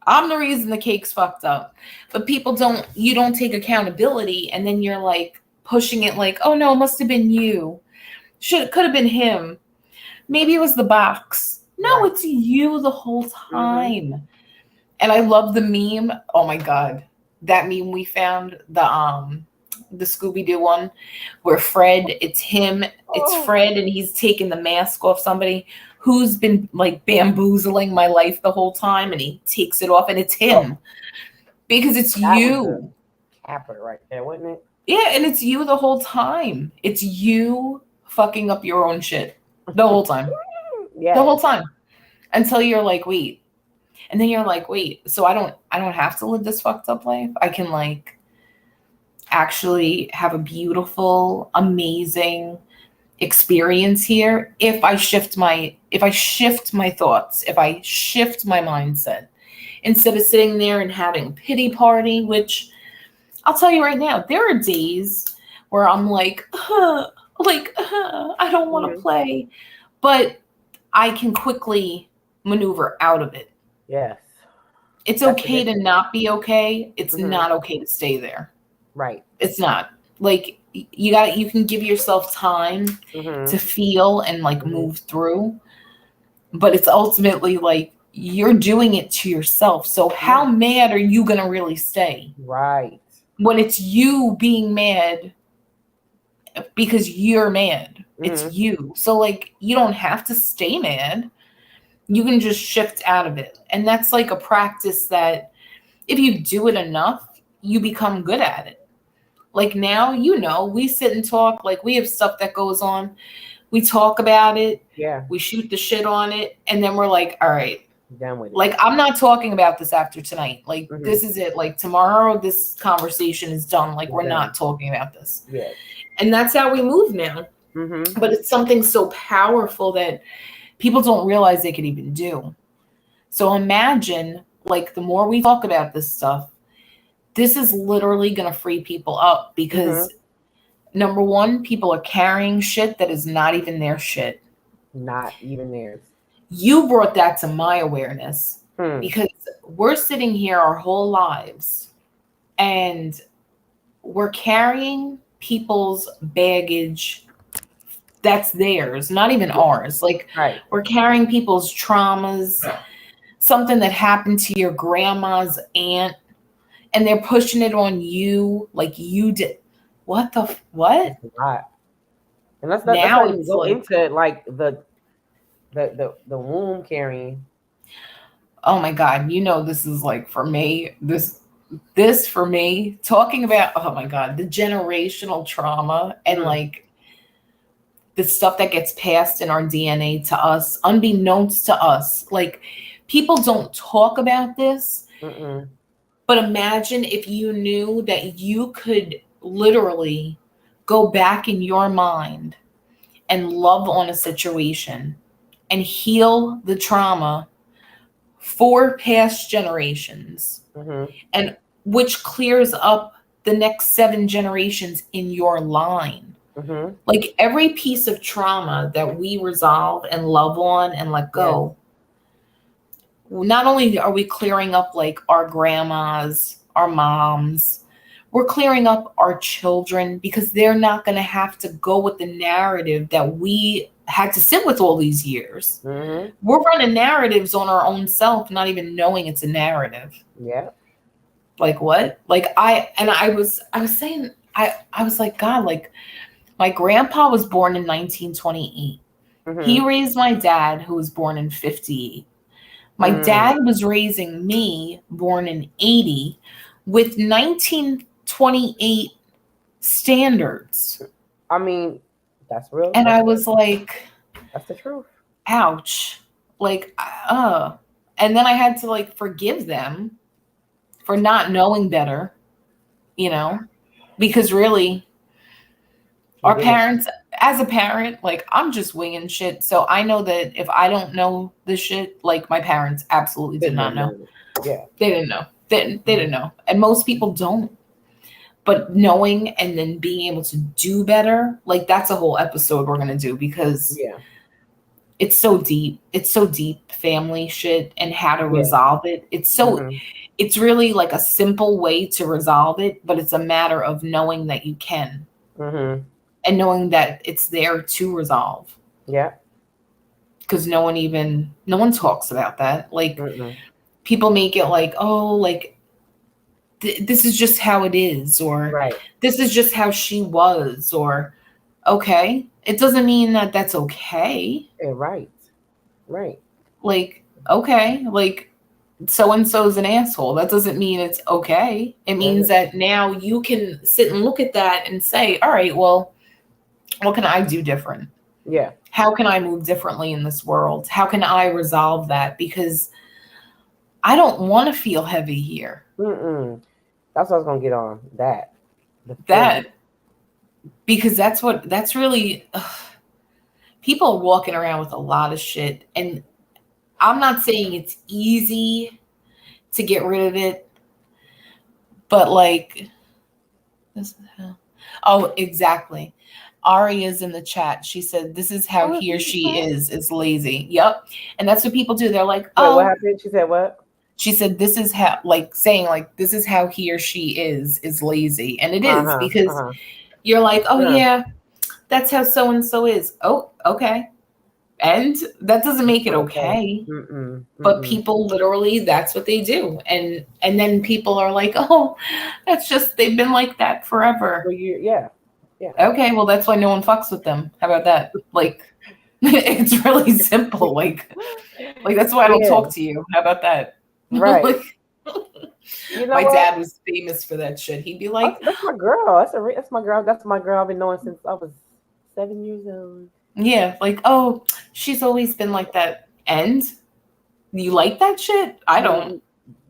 I'm the reason the cake's fucked up. But you don't take accountability and then you're like pushing it like, oh no, it must have been you. Could have been him. Maybe it was the box. No, it's you the whole time. And I love the meme. Oh my God. That meme we found, the Scooby-Doo one where Fred, it's Fred and he's taking the mask off somebody who's been like bamboozling my life the whole time and he takes it off and it's him because it's you. Capper right there, wasn't it? Yeah, and it's you the whole time. It's you fucking up your own shit the whole time. The whole time until you're like, wait. And then you're like, wait, so I don't have to live this fucked up life. I can like actually have a beautiful, amazing experience here if I shift my thoughts, if I shift my mindset instead of sitting there and having a pity party, which I'll tell you right now, there are days where I'm like, I don't want to play, but I can quickly maneuver out of it. Yes. It's That's the okay to difference. not be okay. It's Mhm. not okay to stay there. Right. It's not. Like you can give yourself time Mhm. to feel and like Mhm. move through, but it's ultimately like you're doing it to yourself. So how Yeah. mad are you going to really stay Right. when it's you being mad because you're mad? It's Mhm. you. So like you don't have to stay mad. You can just shift out of it. And that's like a practice that if you do it enough, you become good at it. Like now, we sit and talk, like we have stuff that goes on. We talk about it, Yeah. we shoot the shit on it, and then we're like, all right, Done with it. like I'm not talking about this after tonight. Like Mhm. this is it. Like tomorrow, this conversation is done. Like we're Done. not talking about this. Yeah. And that's how we move now. Mhm. But it's something so powerful that people don't realize they could even do. So imagine, like, the more we talk about this stuff, this is literally going to free people up because number one, people are carrying shit that is not even their shit. Not even theirs. You brought that to my awareness Hmm. because we're sitting here our whole lives and we're carrying people's baggage that's theirs, not even ours. Like Right. we're carrying people's traumas, something that happened to your grandma's aunt, and they're pushing it on you like you did. What? It's a lot. And let's Now not even it's go like, into like the womb carrying. oh my God, this is like for me, this for me, talking about, oh my God, the generational trauma and Mhm. like the stuff that gets passed in our DNA to us, unbeknownst to us. Like people don't talk about this, Mm-mm. but imagine if you knew that you could literally go back in your mind and love on a situation and heal the trauma for past generations, Mhm. and which clears up the next 7 generations in your line. Mhm. Like every piece of trauma that we resolve and love on and let go, not only are we clearing up like our grandmas, our moms, we're clearing up our children because they're not going to have to go with the narrative that we had to sit with all these years. Mhm. We're running narratives on our own self, not even knowing it's a narrative. Yeah. Like what? Like I was saying, I was like, God, like my grandpa was born in 1928. Mhm. He raised my dad, who was born in 58. My dad was raising me, born in 80, with 1928 standards. I mean, that's real. And I was like, That's the truth. ouch. Like, and then I had to like forgive them for not knowing better, because really, You our did it. parents, as a parent, like I'm just winging shit. So I know that if I don't know this shit, like my parents absolutely did not know. Yeah. They didn't know. They didn't know. And most people don't. But knowing and then being able to do better, like that's a whole episode we're going to do because Yeah. it's so deep. It's so deep, family shit and how to Yeah. resolve it. It's really like a simple way to resolve it, but it's a matter of knowing that you can. Mhm. And knowing that it's there to resolve. Yeah. Because no one talks about that. Like Mm-mm. people make it like, oh, like this is just how it is, or Right. this is just how she was, or okay, it doesn't mean that that's okay. Yeah, right. Right. Like okay, like so and so's an asshole. That doesn't mean it's okay. It means that now you can sit and look at that and say, all right, well, what can I do different? Yeah. How can I move differently in this world? How can I resolve that? Because I don't want to feel heavy here. Mm-mm. That's what I was gonna get on. Because that's really people are walking around with a lot of shit. And I'm not saying it's easy to get rid of it, but like, oh, exactly. Ari is in the chat. She said, this is how he or she is lazy. Yep. And that's what people do. They're like, Wait, oh, what happened? She said what? She said, this is how, like saying like, this is how he or she is lazy. And it is because you're like, oh yeah, that's how so-and-so is. Oh, okay. And that doesn't make it okay. But people literally, that's what they do. And then people are like, oh, that's just, they've been like that forever. So yeah. Okay, well, that's why no one fucks with them. How about that? Like, it's really simple. Like that's why I don't talk to you. How about that? Right. Like, you know my what? dad was famous for that shit. He'd be like, that's my girl. That's my girl. That's my girl I've been knowing since I was 7 years old. yeah, like, oh, she's always been like that. And you like that shit? I don't.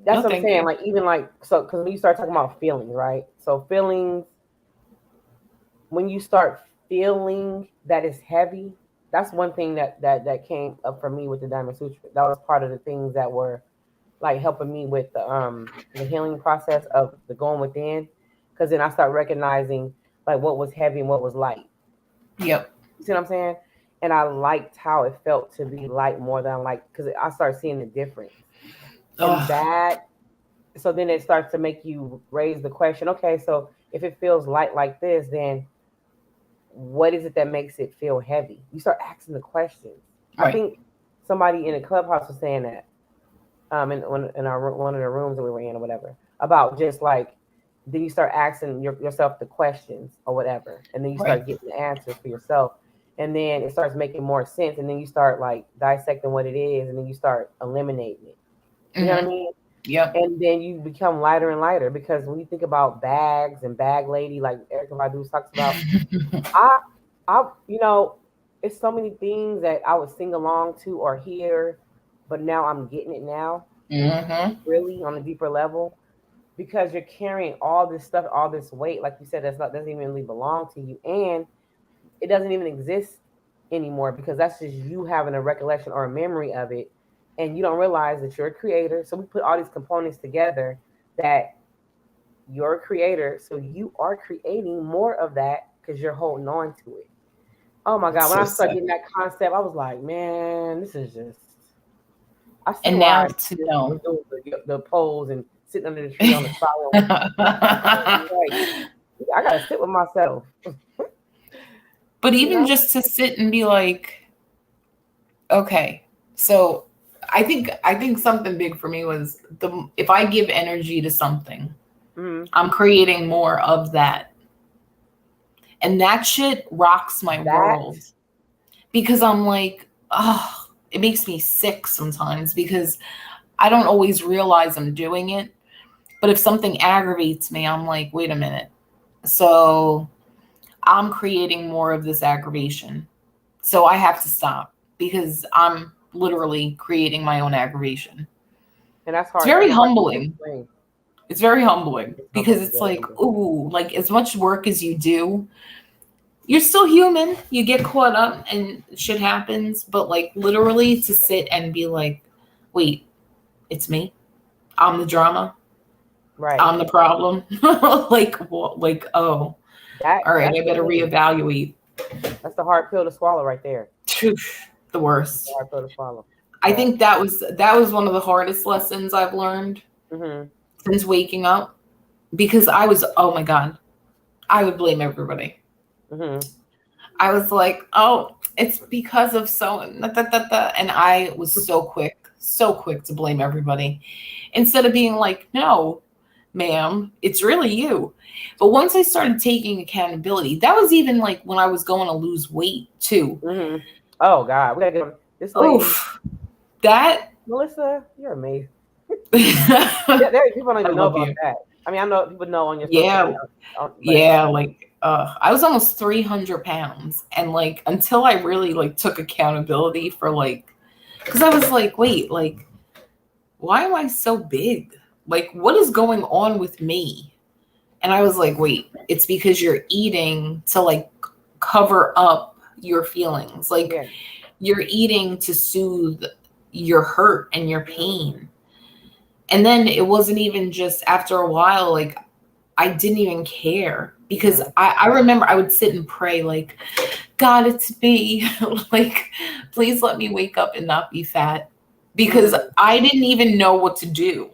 That's what I'm saying. Like, even like, so, because when you start talking about feelings, right? So feelings, when you start feeling that it's heavy, that's one thing that came up for me with the Diamond Sutra. That was part of the things that were like helping me with the healing process of the going within. Because then I start recognizing like what was heavy and what was light. Yep. You see what I'm saying? And I liked how it felt to be light more than like, because I started seeing the difference. And that, so then it starts to make you raise the question, okay, so if it feels light like this, then what is it that makes it feel heavy? You start asking the questions. Right. I think somebody in the clubhouse was saying that in our one of the rooms that we were in or whatever, about just like, then you start asking yourself the questions or whatever, and then you start getting the answers for yourself, and then it starts making more sense, and then you start like dissecting what it is, and then you start eliminating it. You know what I mean? Yep. And then you become lighter and lighter, because when you think about bags and bag lady, like Erykah Badu talks about, I you know, it's so many things that I would sing along to or hear, but now I'm getting it now, really on a deeper level, because you're carrying all this stuff, all this weight, like you said, doesn't even really belong to you, and it doesn't even exist anymore, because that's just you having a recollection or a memory of it. And you don't realize that you're a creator. So we put all these components together, that you're a creator. So you are creating more of that because you're holding on to it. Oh my God. When I started getting that concept, I was like, man, this is just. And now to know the pose and sitting under the tree on the silent. I got to sit with myself. But even just to sit and be like, okay, so I think something big for me was if I give energy to something, I'm creating more of that. And that shit rocks my world. Because I'm like, oh, it makes me sick sometimes, because I don't always realize I'm doing it. But if something aggravates me, I'm like, wait a minute. So I'm creating more of this aggravation. So I have to stop, because I'm literally creating my own aggravation. And that's hard. It's very humbling. It's very humbling, because it's like, ooh, like as much work as you do, you're still human. You get caught up and shit happens. But like literally to sit and be like, wait, it's me. I'm the drama. Right. I'm the problem. Like, what? Like, oh, all right, I better reevaluate. That's the hard pill to swallow right there. The worst. The hard pill to swallow. I think that was one of the hardest lessons I've learned since waking up, because I was, oh my God, I would blame everybody. I was like, oh, it's because of so, and I was so quick to blame everybody, instead of being like, no, ma'am, it's really you. But once I started taking accountability, that was even like when I was going to lose weight too. Oh God, we gotta get this lady. That Melissa, you're amazing. People don't even know about that. I mean, I know people know on your I was almost 300 pounds, and like until I really like took accountability for like, because I was like, wait, like, why am I so big? Like, what is going on with me? And I was like, wait, it's because you're eating to like cover up your feelings. Like you're eating to soothe your hurt and your pain. And then it wasn't even just after a while, like I didn't even care, because I remember I would sit and pray like, God, it's me. Like, please let me wake up and not be fat. because I didn't even know what to do.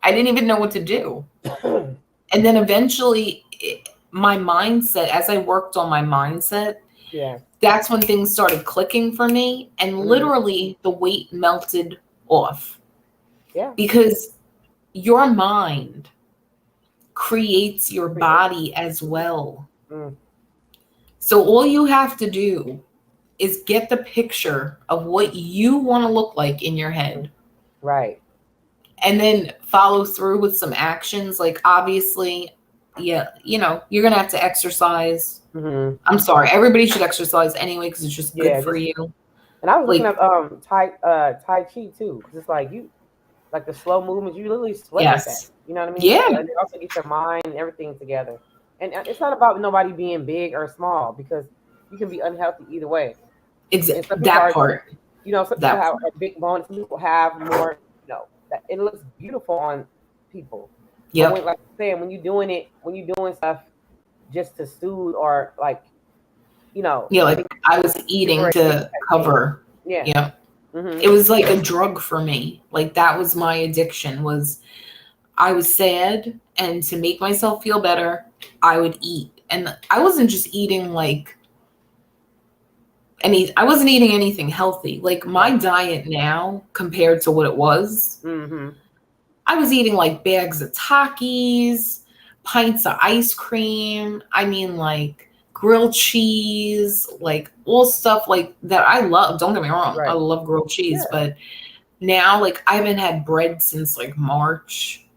I didn't even know what to do. And then eventually my mindset, as I worked on my mindset, Yeah. that's when things started clicking for me. And literally the weight melted off. Yeah. Because your mind creates your body as well. So all you have to do is get the picture of what you want to look like in your head. Right. And then follow through with some actions. Like, obviously, yeah, you know, you're going to have to exercise. I'm sorry. Everybody should exercise anyway, because it's just good for you. And I was looking Like, at Tai Chi too, because it's like like the slow movements, you literally sweat with that. You know what I mean? Yeah. And it also gets your mind and everything together. And it's not about nobody being big or small, because you can be unhealthy either way. Exactly. That part. You know, some people have a big bone, some people have more, you know, that it looks beautiful on people. Yeah. Like I'm saying, when you're doing stuff just to soothe or like, you know. Yeah, like I was eating to cover. Yeah. It was like a drug for me. Like, that was my addiction. Was I was sad, and to make myself feel better, I would eat. And I wasn't just eating like I wasn't eating anything healthy. Like, my diet now compared to what it was, I was eating like bags of Takis, pints of ice cream. I mean, like grilled cheese, like all stuff like that I love. Don't get me wrong. I love grilled cheese, but now, like, I haven't had bread since like March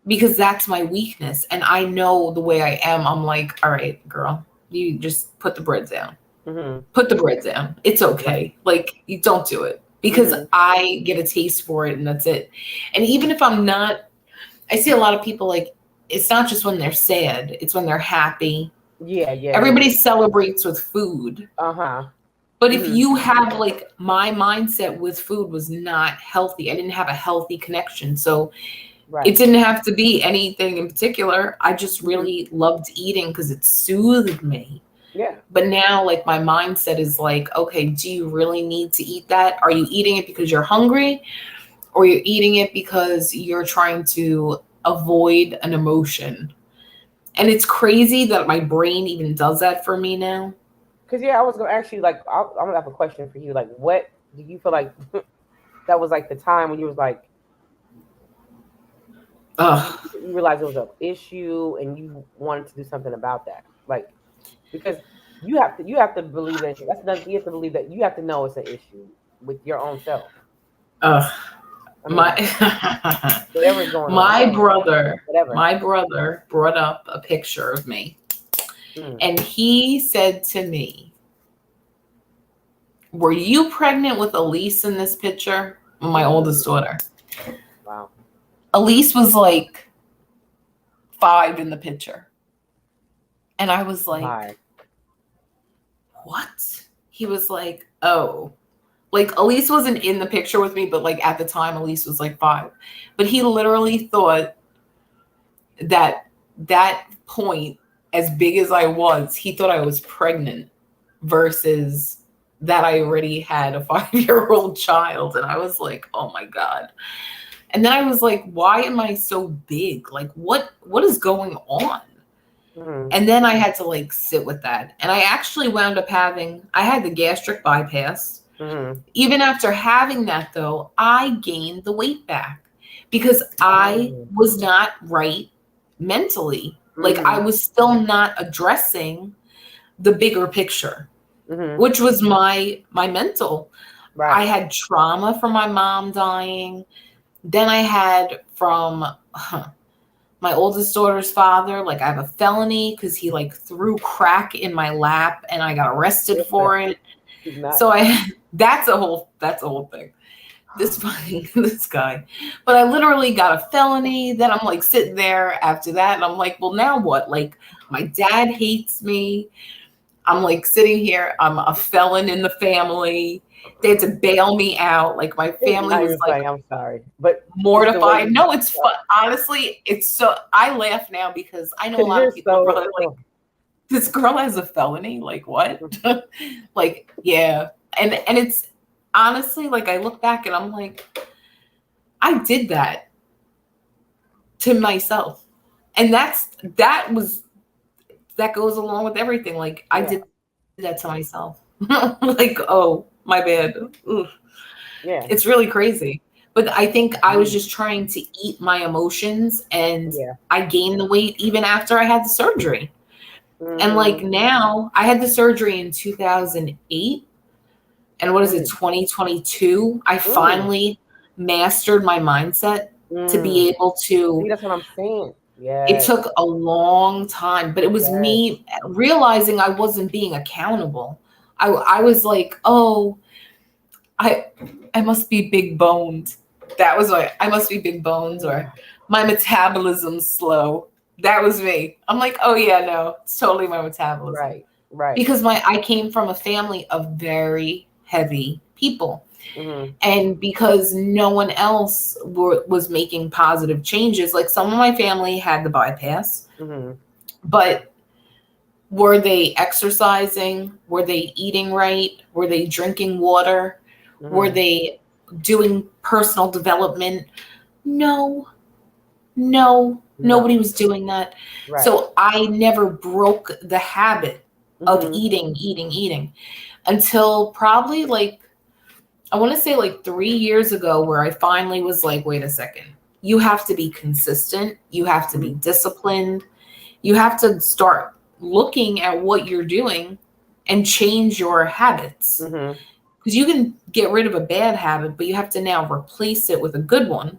because that's my weakness. And I know the way I am. I'm like, all right, girl, you just put the bread down. Put the bread down. It's okay. Like, you don't do it, because I get a taste for it, and that's it. And even if I'm not, I see a lot of people, like, it's not just when they're sad, it's when they're happy. Yeah. Everybody celebrates with food. But if you have, like, my mindset with food was not healthy. I didn't have a healthy connection. So it didn't have to be anything in particular. I just really loved eating because it soothed me. Yeah. But now, like, my mindset is like, okay, do you really need to eat that? Are you eating it because you're hungry, or you're eating it because you're trying to avoid an emotion? And it's crazy that my brain even does that for me now. Because, I was going to ask you, like, I'm going to have a question for you. Like, what do you feel like that was, like, the time when you was, like, you realized it was an issue and you wanted to do something about that? Like, because you have to believe that you have to believe that you have to know it's an issue with your own self. Whatever's going on. My brother brought up a picture of me, and he said to me, "Were you pregnant with Elise in this picture?" My oldest daughter. Wow. Elise was like 5 in the picture. And I was like, what? He was like, oh. Like, Elise wasn't in the picture with me, but like at the time, Elise was like 5. But he literally thought that point, as big as I was, he thought I was pregnant versus that I already had a 5-year-old child. And I was like, oh my God. And then I was like, why am I so big? Like, what is going on? And then I had to like sit with that. And I actually wound up I had the gastric bypass. Even after having that, though, I gained the weight back because I was not right mentally. Like, I was still not addressing the bigger picture, which was my mental. I had trauma from my mom dying. Then I had from my oldest daughter's father, like, I have a felony because he like threw crack in my lap and I got arrested for it. So that's a whole thing. This guy. But I literally got a felony. Then I'm like sitting there after that, and I'm like, well, now what? Like, my dad hates me. I'm like sitting here. I'm a felon in the family. They had to bail me out. Like, my family was like, I'm sorry, but mortified. No, it's fun. Honestly, it's so, I laugh now because I know a lot of people are probably like, this girl has a felony. Like, what? Like, yeah. And it's, honestly, like I look back and I'm like, I did that to myself. And that goes along with everything. Like I did that to myself. Like, oh, my bad. Ooh. Yeah. It's really crazy. But I think I was just trying to eat my emotions, and I gained the weight even after I had the surgery. And like now, I had the surgery in 2008. And what is it, 2022? I finally mastered my mindset to be able to. See, that's what I'm saying. Yeah. It took a long time, but it was me realizing I wasn't being accountable. I was like, oh, I must be big boned. That was what I must be big bones, or my metabolism's slow. That was me. I'm like, oh yeah, no, it's totally my metabolism. Right. Because I came from a family of very heavy people. And because no one else was making positive changes, like some of my family had the bypass, but were they exercising? Were they eating right? Were they drinking water? Were they doing personal development? No, nobody was doing that. Right. So I never broke the habit of eating until probably like, I want to say like 3 years ago, where I finally was like, wait a second, you have to be consistent. You have to be disciplined. You have to start looking at what you're doing and change your habits. Because you can get rid of a bad habit, but you have to now replace it with a good one.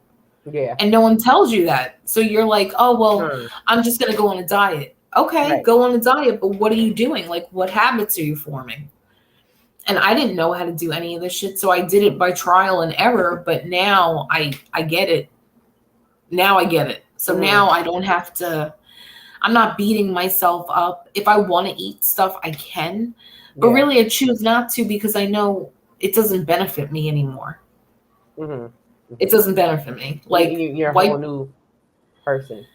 Yeah. And no one tells you that. So you're like, oh, well, I'm just going to go on a diet. Okay, go on a diet, but what are you doing? Like, what habits are you forming? And I didn't know how to do any of this shit, so I did it by trial and error, but now I get it. Now I get it. So now I don't have to, I'm not beating myself up. If I want to eat stuff, I can. But really, I choose not to, because I know it doesn't benefit me anymore. It doesn't benefit me. Like, you're a whole new person.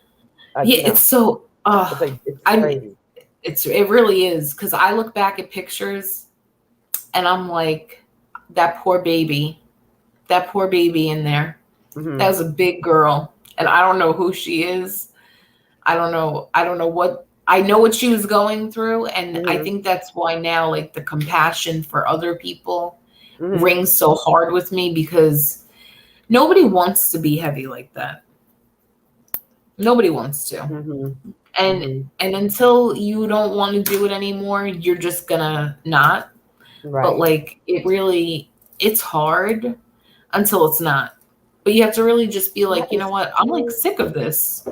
It's so, it's crazy. It really is, because I look back at pictures and I'm like, that poor baby in there. That was a big girl, and I don't know who she is. I don't know what, I know what she was going through, and I think that's why now, like, the compassion for other people rings so hard with me, because nobody wants to be heavy like that. Nobody wants to. And until you don't want to do it anymore, you're just gonna not. But like, it's hard until it's not. But you have to really just be like, you know what? I'm like sick of this.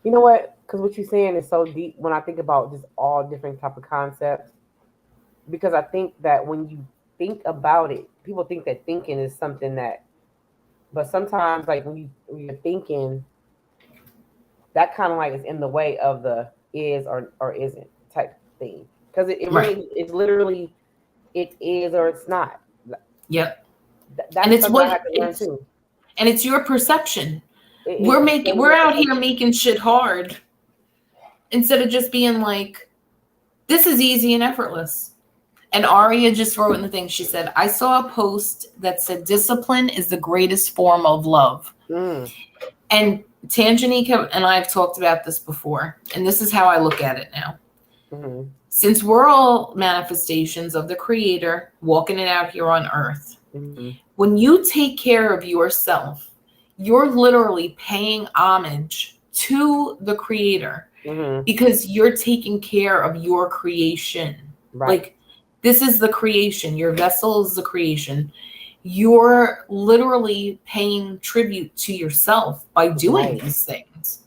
You know what? Because what you're saying is so deep when I think about just all different type of concepts. Because I think that when you think about it, people think that thinking is something that, but sometimes like when you're thinking, that kind of like is in the way of the is or isn't type thing. Because it really, it's literally, it is or it's not. Yep. That's and it's what I have to learn too. And it's your perception. We're out here making shit hard instead of just being like, this is easy and effortless. And Aria just wrote in the thing, she said, I saw a post that said discipline is the greatest form of love. And Tanjanique and I have talked about this before, and this is how I look at it now. Since we're all manifestations of the Creator walking it out here on earth, when you take care of yourself, you're literally paying homage to the Creator because you're taking care of your creation. Like, this is the creation. Your vessel is the creation. You're literally paying tribute to yourself by doing these things.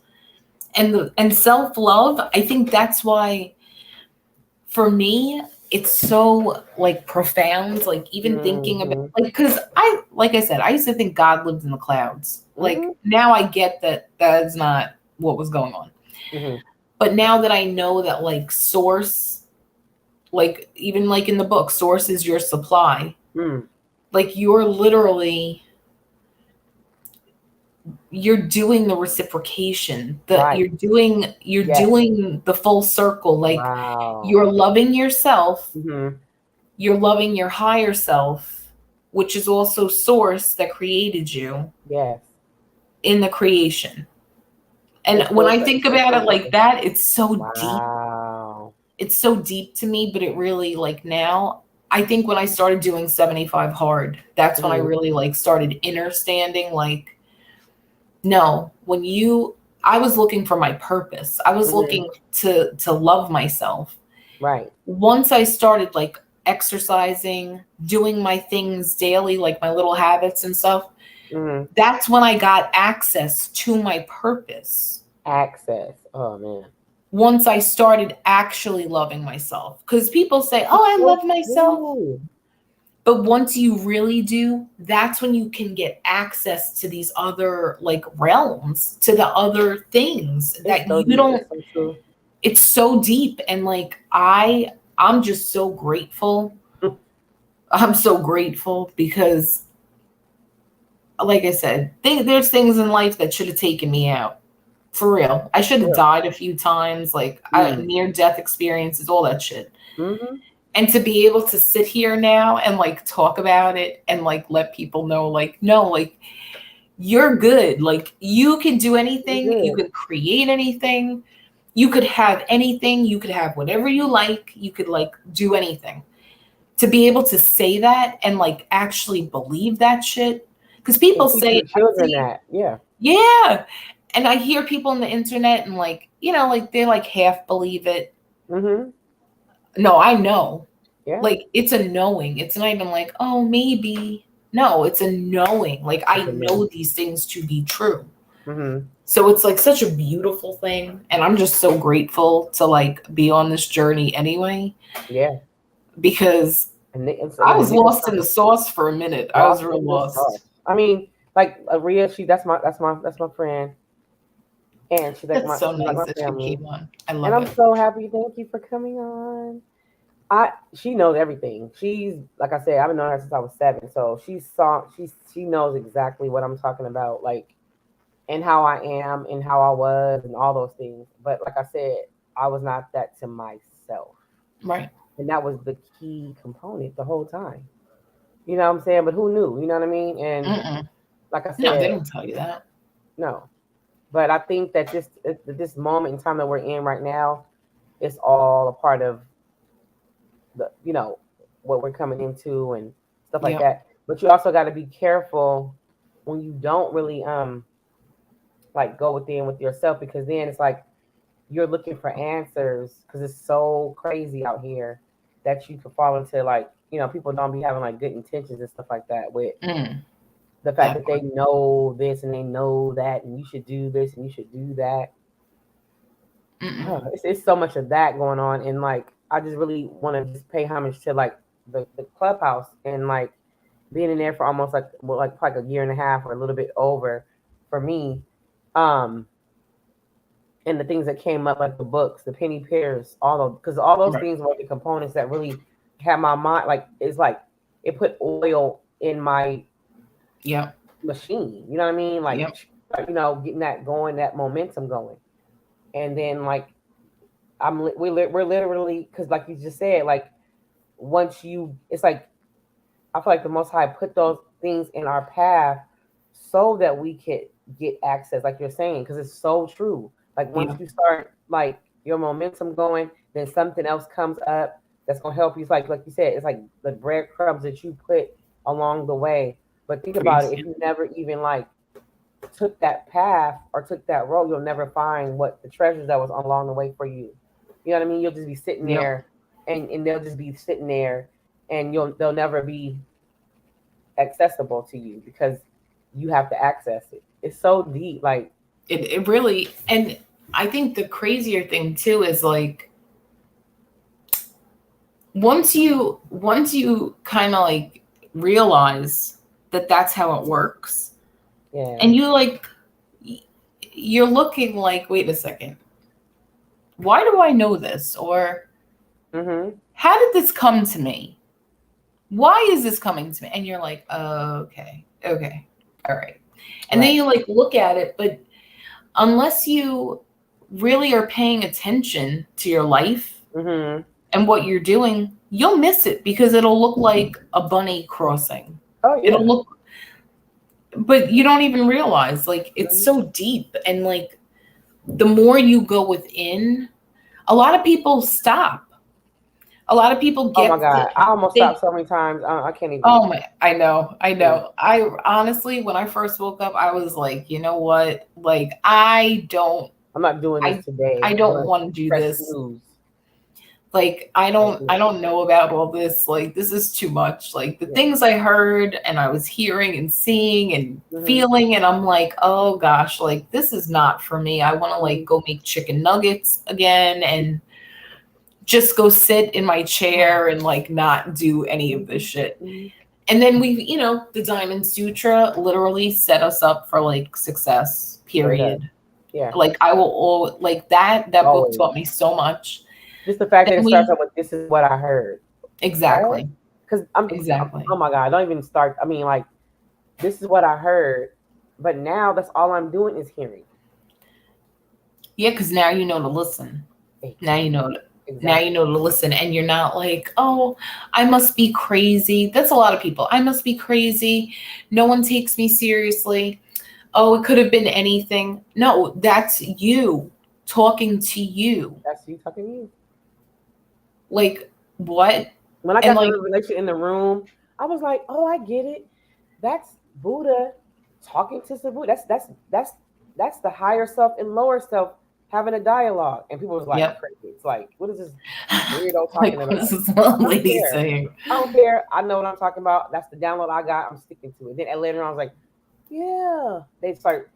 And self-love, I think that's why, for me, it's so like profound, like even thinking about, like, because like I said, I used to think God lived in the clouds. Like, now I get that is not what was going on. But now that I know that, like, source, like, even like in the book, source is your supply. Like, you're literally, you're doing the reciprocation, you're doing the full circle. Like, you're loving yourself, you're loving your higher self, which is also source that created you Yes. in the creation. And It's when so I good. think It's about so it like good. that, it's so deep. Wow. It's so deep to me, but it really, like, now, I think when I started doing 75 hard, that's when I Mhm. really like started understanding, like, no, I was looking for my purpose. I was Mhm. looking to love myself. Right. Once I started like exercising, doing my things daily, like my little habits and stuff, Mhm. that's when I got access to my purpose. Access. Oh man. Once I started actually loving myself. Because people say, oh, I So love myself. true. But once you really do, that's when you can get access to these other like realms, to the other things It's that so you deep. don't. It's so true. It's so deep, and like I'm just so grateful. I'm so grateful because, like I said, there's things in life that should have taken me out. For real. I should have Yeah. died a few times, like near death experiences, all that shit. Mm-hmm. And to be able to sit here now and like talk about it and like let people know, like, no, like, you're good. Like, you can do anything, you Good. can create anything, you could have anything, you could have whatever you like, you could like do anything. To be able to say that and like actually believe that shit. Because people And teach say, your children that. Yeah. yeah. And I hear people on the internet and like, like they like half believe it. Mm-hmm. No, I know. Yeah. Like, it's a knowing. It's not even like, oh, maybe. No, it's a knowing. Like, I It's a know these things to be true. Mm-hmm. So it's like such a beautiful thing. And I'm just so grateful to like be on this journey anyway. Yeah. Because I was lost in the sauce for a minute. I was real lost. I mean, like Rhea, that's my friend, and she's like That's so she's like nice my that you family, came on. I and love I'm it. so happy. Thank you for coming on. She knows everything. She's like I said, I've been knowing her since I was 7, so she knows exactly what I'm talking about, like, and how I am and how I was and all those things. But like I said, I was not that to myself. Right. And that was the key component the whole time. You know what I'm saying? But who knew? You know what I mean? And Mm-mm. like I No, they said, don't tell you that. no. But I think that this moment in time that we're in right now is all a part of the what we're coming into and stuff like Yep. that. But you also got to be careful when you don't really like go within with yourself, because then it's like you're looking for answers because it's so crazy out here that you could fall into, like, people don't be having like good intentions and stuff like that with the fact that they know this and they know that, and you should do this and you should do that. It's so much of that going on, and like I just really want to just pay homage to like the clubhouse, and like being in there for almost like a year and a half or a little bit over for me, and the things that came up, like the books, the Penny Pierce, because all those things were the components that really had my mind, like, it's like it put oil in my machine. You know what I mean? Like, getting that going, that momentum going. And then like we're literally, because like you just said, like it's like I feel like the Most High put those things in our path so that we could get access, like you're saying, because it's so true. Like once you start like your momentum going, then something else comes up that's gonna help you. It's like you said, it's like the breadcrumbs that you put along the way. But think about it, if you never even like took that path or took that road, you'll never find what the treasures that was along the way for you. You know what I mean? You'll just be sitting there, and they'll just be sitting there, and they'll never be accessible to you because you have to access it. It's so deep, like it really. And I think the crazier thing too is like once you kind of like realize that that's how it works, and you're looking like, wait a second, why do I know this? Or how did this come to me? Why is this coming to me? And you're like, oh, okay, all right. And then you like look at it, but unless you really are paying attention to your life and what you're doing, you'll miss it because it'll look like a bunny crossing. Oh yeah. It'll look, but you don't even realize, like, it's so deep. And like, the more you go within, a lot of people stop. A lot of people Oh get, my God. I almost they- stopped so many times. I can't even. oh my, I know. I honestly, when I first woke up, I was like, you know what? Like, I'm not doing this today. I don't want to do press this. snooze. Like, I don't know about all this. Like, this is too much. Like, the Yeah. things I heard and I was hearing and seeing and Mhm. feeling, and I'm like, oh gosh, like, this is not for me. I want to like go make chicken nuggets again and just go sit in my chair and like not do any of this shit. Mhm. And then the Diamond Sutra literally set us up for like success, period. Yeah. Like, I will all like that book Always. taught me so much. Just the fact that Then it starts out with "This is what I heard." Exactly. Because Exactly. Oh my God! Don't even start. I mean, like, this is what I heard, but now that's all I'm doing is hearing. Yeah, because now you know to listen. Now you know to, Exactly. now you know to listen, and you're not like, oh, I must be crazy. That's a lot of people. I must be crazy. No one takes me seriously. Oh, it could have been anything. No, that's you talking to you. That's you talking to you. Like, what? When I And, got like- the revelation in the room, I was like, "Oh, I get it. That's Buddha talking to the Buddha. That's the higher self and lower self having a dialogue." And people was like, Yep. "Crazy." It's like, what is this weirdo Like, talking what about? is this little lady care. saying? I don't care. I know what I'm talking about. That's the download I got. I'm sticking to it. Then later on, I was like, "Yeah." They start.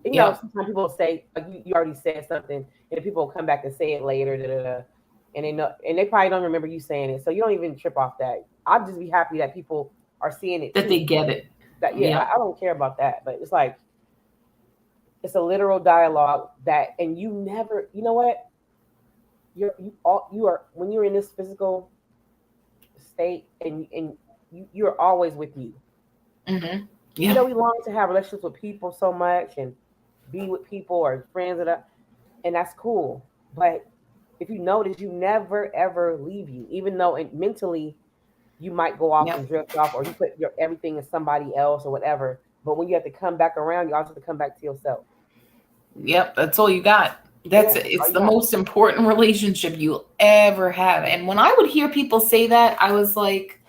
You know, sometimes people say, like, you already said something, and then people will come back and say it later, and they know, and they probably don't remember you saying it, so you don't even trip off that. I'd just be happy that people are seeing it, That too. they get it. That Yeah. I don't care about that, but it's like it's a literal dialogue that, and you never, you know what? You are when you're in this physical state, and you're always with you. Mm-hmm. You Yeah. know, we long to have relationships with people so much and be with people or friends and that's cool. But if you notice, you never ever leave you, even though mentally you might go off and drift off, or you put your everything in somebody else or whatever. But when you have to come back around, you also have to come back to yourself. Yep, that's all you got. It's the most important relationship you'll ever have. And when I would hear people say that, I was like,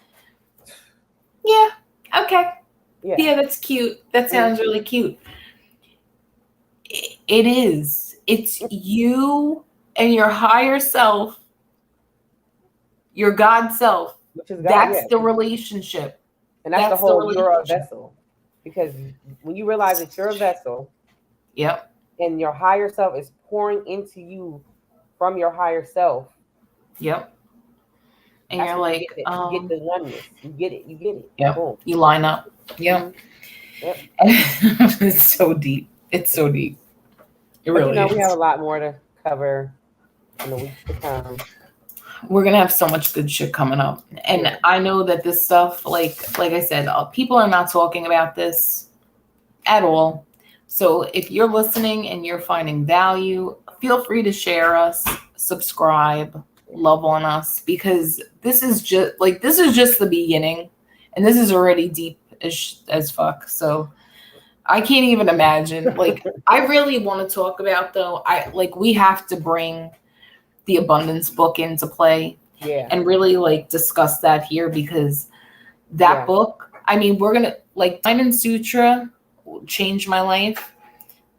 yeah, okay. Yeah, that's cute. That sounds really cute. It is. It's you and your higher self, your God self. Which is God, that's the relationship. And that's the whole you're a vessel. Because when you realize that you're a vessel, yep, and your higher self is pouring into you from your higher self, yep, and you're like, you get the oneness, you get it, yeah, you line up, yep. Yep. It's so deep. It's so deep. It really is. We have a lot more to cover in the weeks to come. We're gonna have so much good shit coming up, and I know that this stuff, like I said, people are not talking about this at all. So if you're listening and you're finding value, feel free to share us, subscribe, love on us, because this is just the beginning, and this is already deep as fuck. So I can't even imagine. Like, I really want to talk about, though, we have to bring the abundance book into play, and really like discuss that here, because that book, I mean, we're gonna, like, Diamond Sutra changed my life.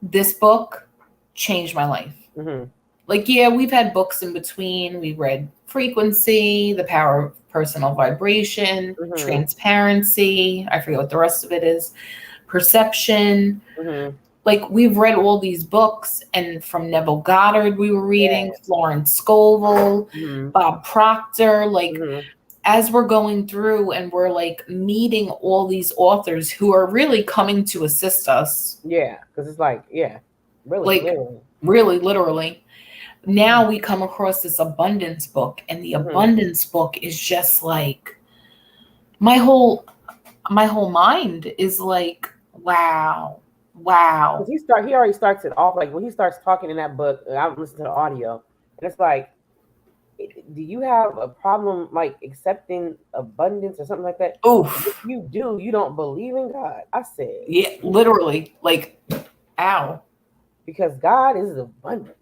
This book changed my life. Mm-hmm. Like, yeah, we've had books in between. We read Frequency, The Power of Personal Vibration, Transparency, I forget what the rest of it is, Perception. Like, we've read all these books, and from Neville Goddard we were reading, Florence Scovel, Bob Proctor, like, as we're going through and we're like meeting all these authors who are really coming to assist us. Yeah, because it's like, really, like, really, literally. Now we come across this abundance book, and the abundance book is just like, my whole mind is like, wow. He already starts it off, like when he starts talking in that book. I'm listening to the audio, and it's like Do you have a problem like accepting abundance or something like that? Oof. If you do, you don't believe in God. I said, Yeah, literally. Like, ow. because God is abundance.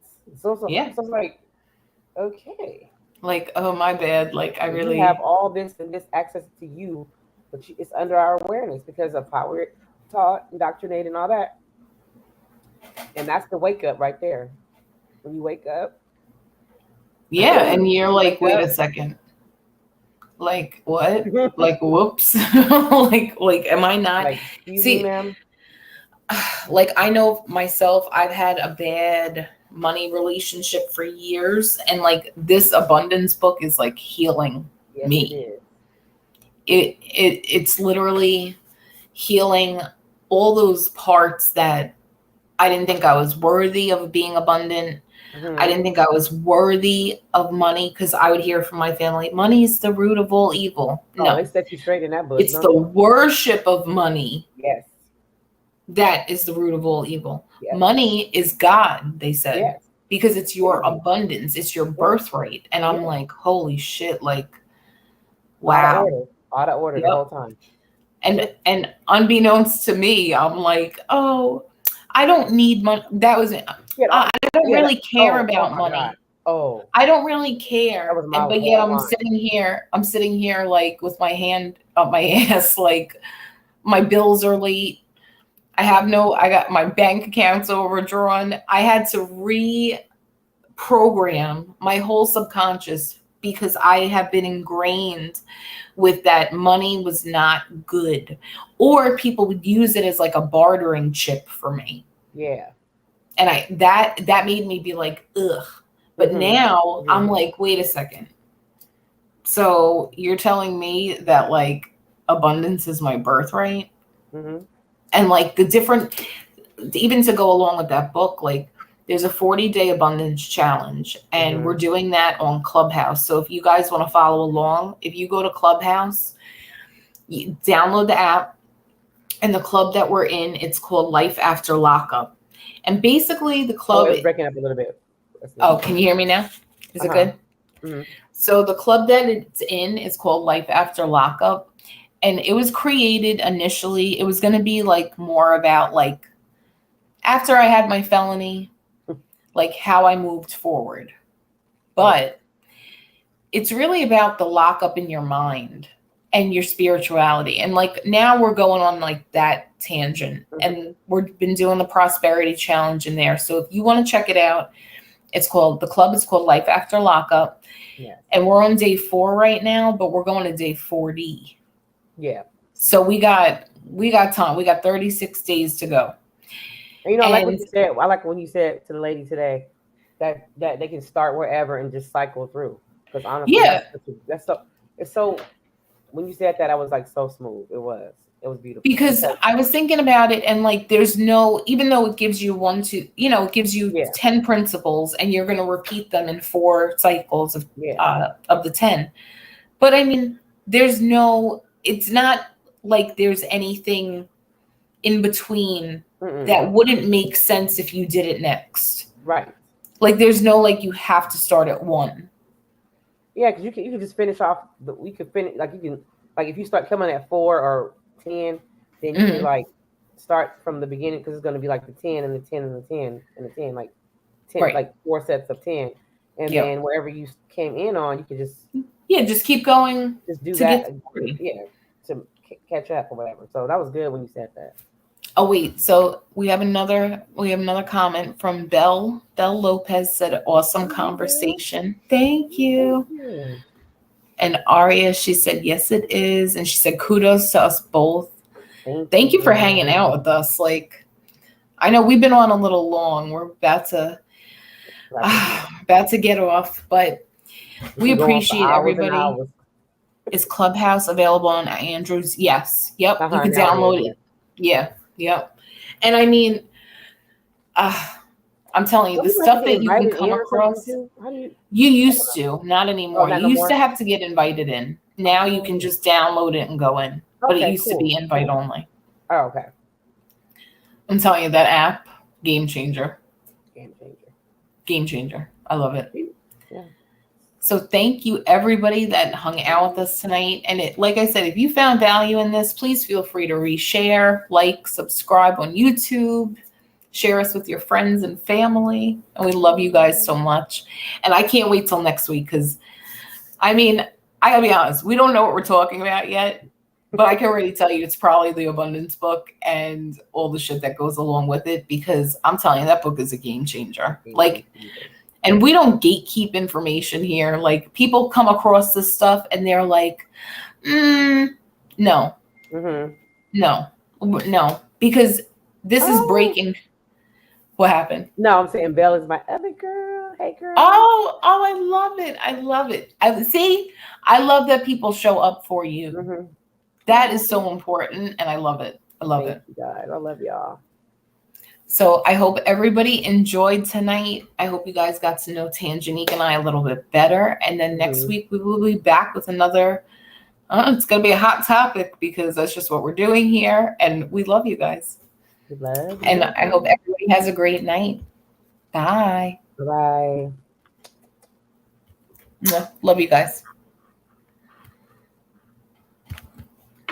Yeah. So I'm like, okay, Like, oh, my bad. Like, I you really. have all this and this access to you, but it's under our awareness because of how we're taught, indoctrinated, and all that. And that's the wake up right there. When you wake up, Yeah, and you're like, Wake wait up. a second. Like, what? Like, whoops. like, am I not? like, excuse See, me, ma'am. like, I know myself, I've had a bad money relationship for years, and like this abundance book is like healing Yes, me. it is. It's literally healing all those parts that I didn't think I was worthy of being abundant. Mhm. I didn't think I was worthy of money because I would hear from my family, money is the root of all evil. Oh, No, they set you straight in that book. it's don't the they? worship of money Yes. that is the root of all evil. Yes. Money is God, they said, Yes. because it's your Period. abundance, it's your birthright. And I'm Yeah. like, holy shit, like, Out of wow. order. Out of order the Yep. whole time. And unbeknownst to me, I'm like, oh, I don't need money. That was it. Yeah, I don't yeah, really care oh about my money. God. Oh, I don't really care. That was my But yet whole I'm line. sitting here like with my hand up my ass, like my bills are late. I got my bank accounts overdrawn. I had to reprogram my whole subconscious because I have been ingrained with that money was not good. Or people would use it as like a bartering chip for me. yeah. And that made me be like, ugh. But Mhm. now I'm Mhm. like, wait a second. So you're telling me that like abundance is my birthright? Mhm. And like the different, even to go along with that book, like there's a 40-day abundance challenge, and we're doing that on Clubhouse. So if you guys want to follow along, if you go to Clubhouse, you download the app, and the club that we're in, it's called Life After Lockup. And basically the Oh, club, it was breaking up a little bit. oh, can you hear me now? Is it good? Mhm. So the club that it's in is called Life After Lockup. And it was created initially, it was going to be like more about like after I had my felony, like how I moved forward. But it's really about the lockup in your mind and your spirituality. And like now we're going on like that tangent, and we've been doing the prosperity challenge in there. So if you want to check it out, the club is called Life After Lockup. Yes. And we're on day 4 right now, but we're going to day 40. Yeah. So we got time. We got 36 days to go. And you know, like what And you said, I like when you said to the lady today that they can start wherever and just cycle through. Because honestly, yeah, that's so. It's so. When you said that, I was like so smooth. It was beautiful. because I was thinking about it, and like there's no, even though it gives you it gives you 10 principles, and you're going to repeat them in 4 cycles of the 10. But I mean, it's not like there's anything in between that wouldn't make sense if you did it next. Right. Like there's no like you have to start at 1. Yeah, because you can just finish off. We could finish like you can like if you start coming at 4 or 10, then you can like start from the beginning because it's going to be like the 10 and the 10 and the 10 and the 10 like 10 like 4 sets of 10, and then wherever you came in on, you could just keep going. Just do that. To catch up or whatever. So that was good when you said that. Oh wait, so we have another comment from Belle. Belle Lopez said, "Awesome conversation. Thank you." And Aria, she said, "Yes, it is." And she said, "Kudos to us both. Thank you for hanging out with us. Like, I know we've been on a little long. We're about to get off, but we appreciate everybody. Is Clubhouse available on Android's? Yes. Yep. You can download it. Yeah. Yep. And I mean, I'm telling you, the stuff that you can come across, you used to, not anymore. You used to have to get invited in. Now you can just download it and go in. But it used to be invite only. Oh, okay. I'm telling you, that app, game changer. I love it. Yeah. So thank you everybody that hung out with us tonight. And like I said, if you found value in this, please feel free to reshare, like, subscribe on YouTube, share us with your friends and family. And we love you guys so much. And I can't wait till next week because, I mean, I gotta be honest, we don't know what we're talking about yet, but I can already tell you it's probably the Abundance book and all the shit that goes along with it, because I'm telling you, that book is a game changer. Like, and we don't gatekeep information here. Like, people come across this stuff and they're like, no, no, because this is breaking. What happened? No, I'm saying Belle is my other girl. Hey, girl. Oh, I love it. I love it. I love that people show up for you. That is so important, and I love it. I love it. Thank you, guys. I love y'all. So I hope everybody enjoyed tonight. I hope you guys got to know Tangenique and I a little bit better. And then next week we will be back with another. It's going to be a hot topic because that's just what we're doing here. And we love you guys. We love you. And I hope everybody has a great night. Bye. Bye. Love you guys.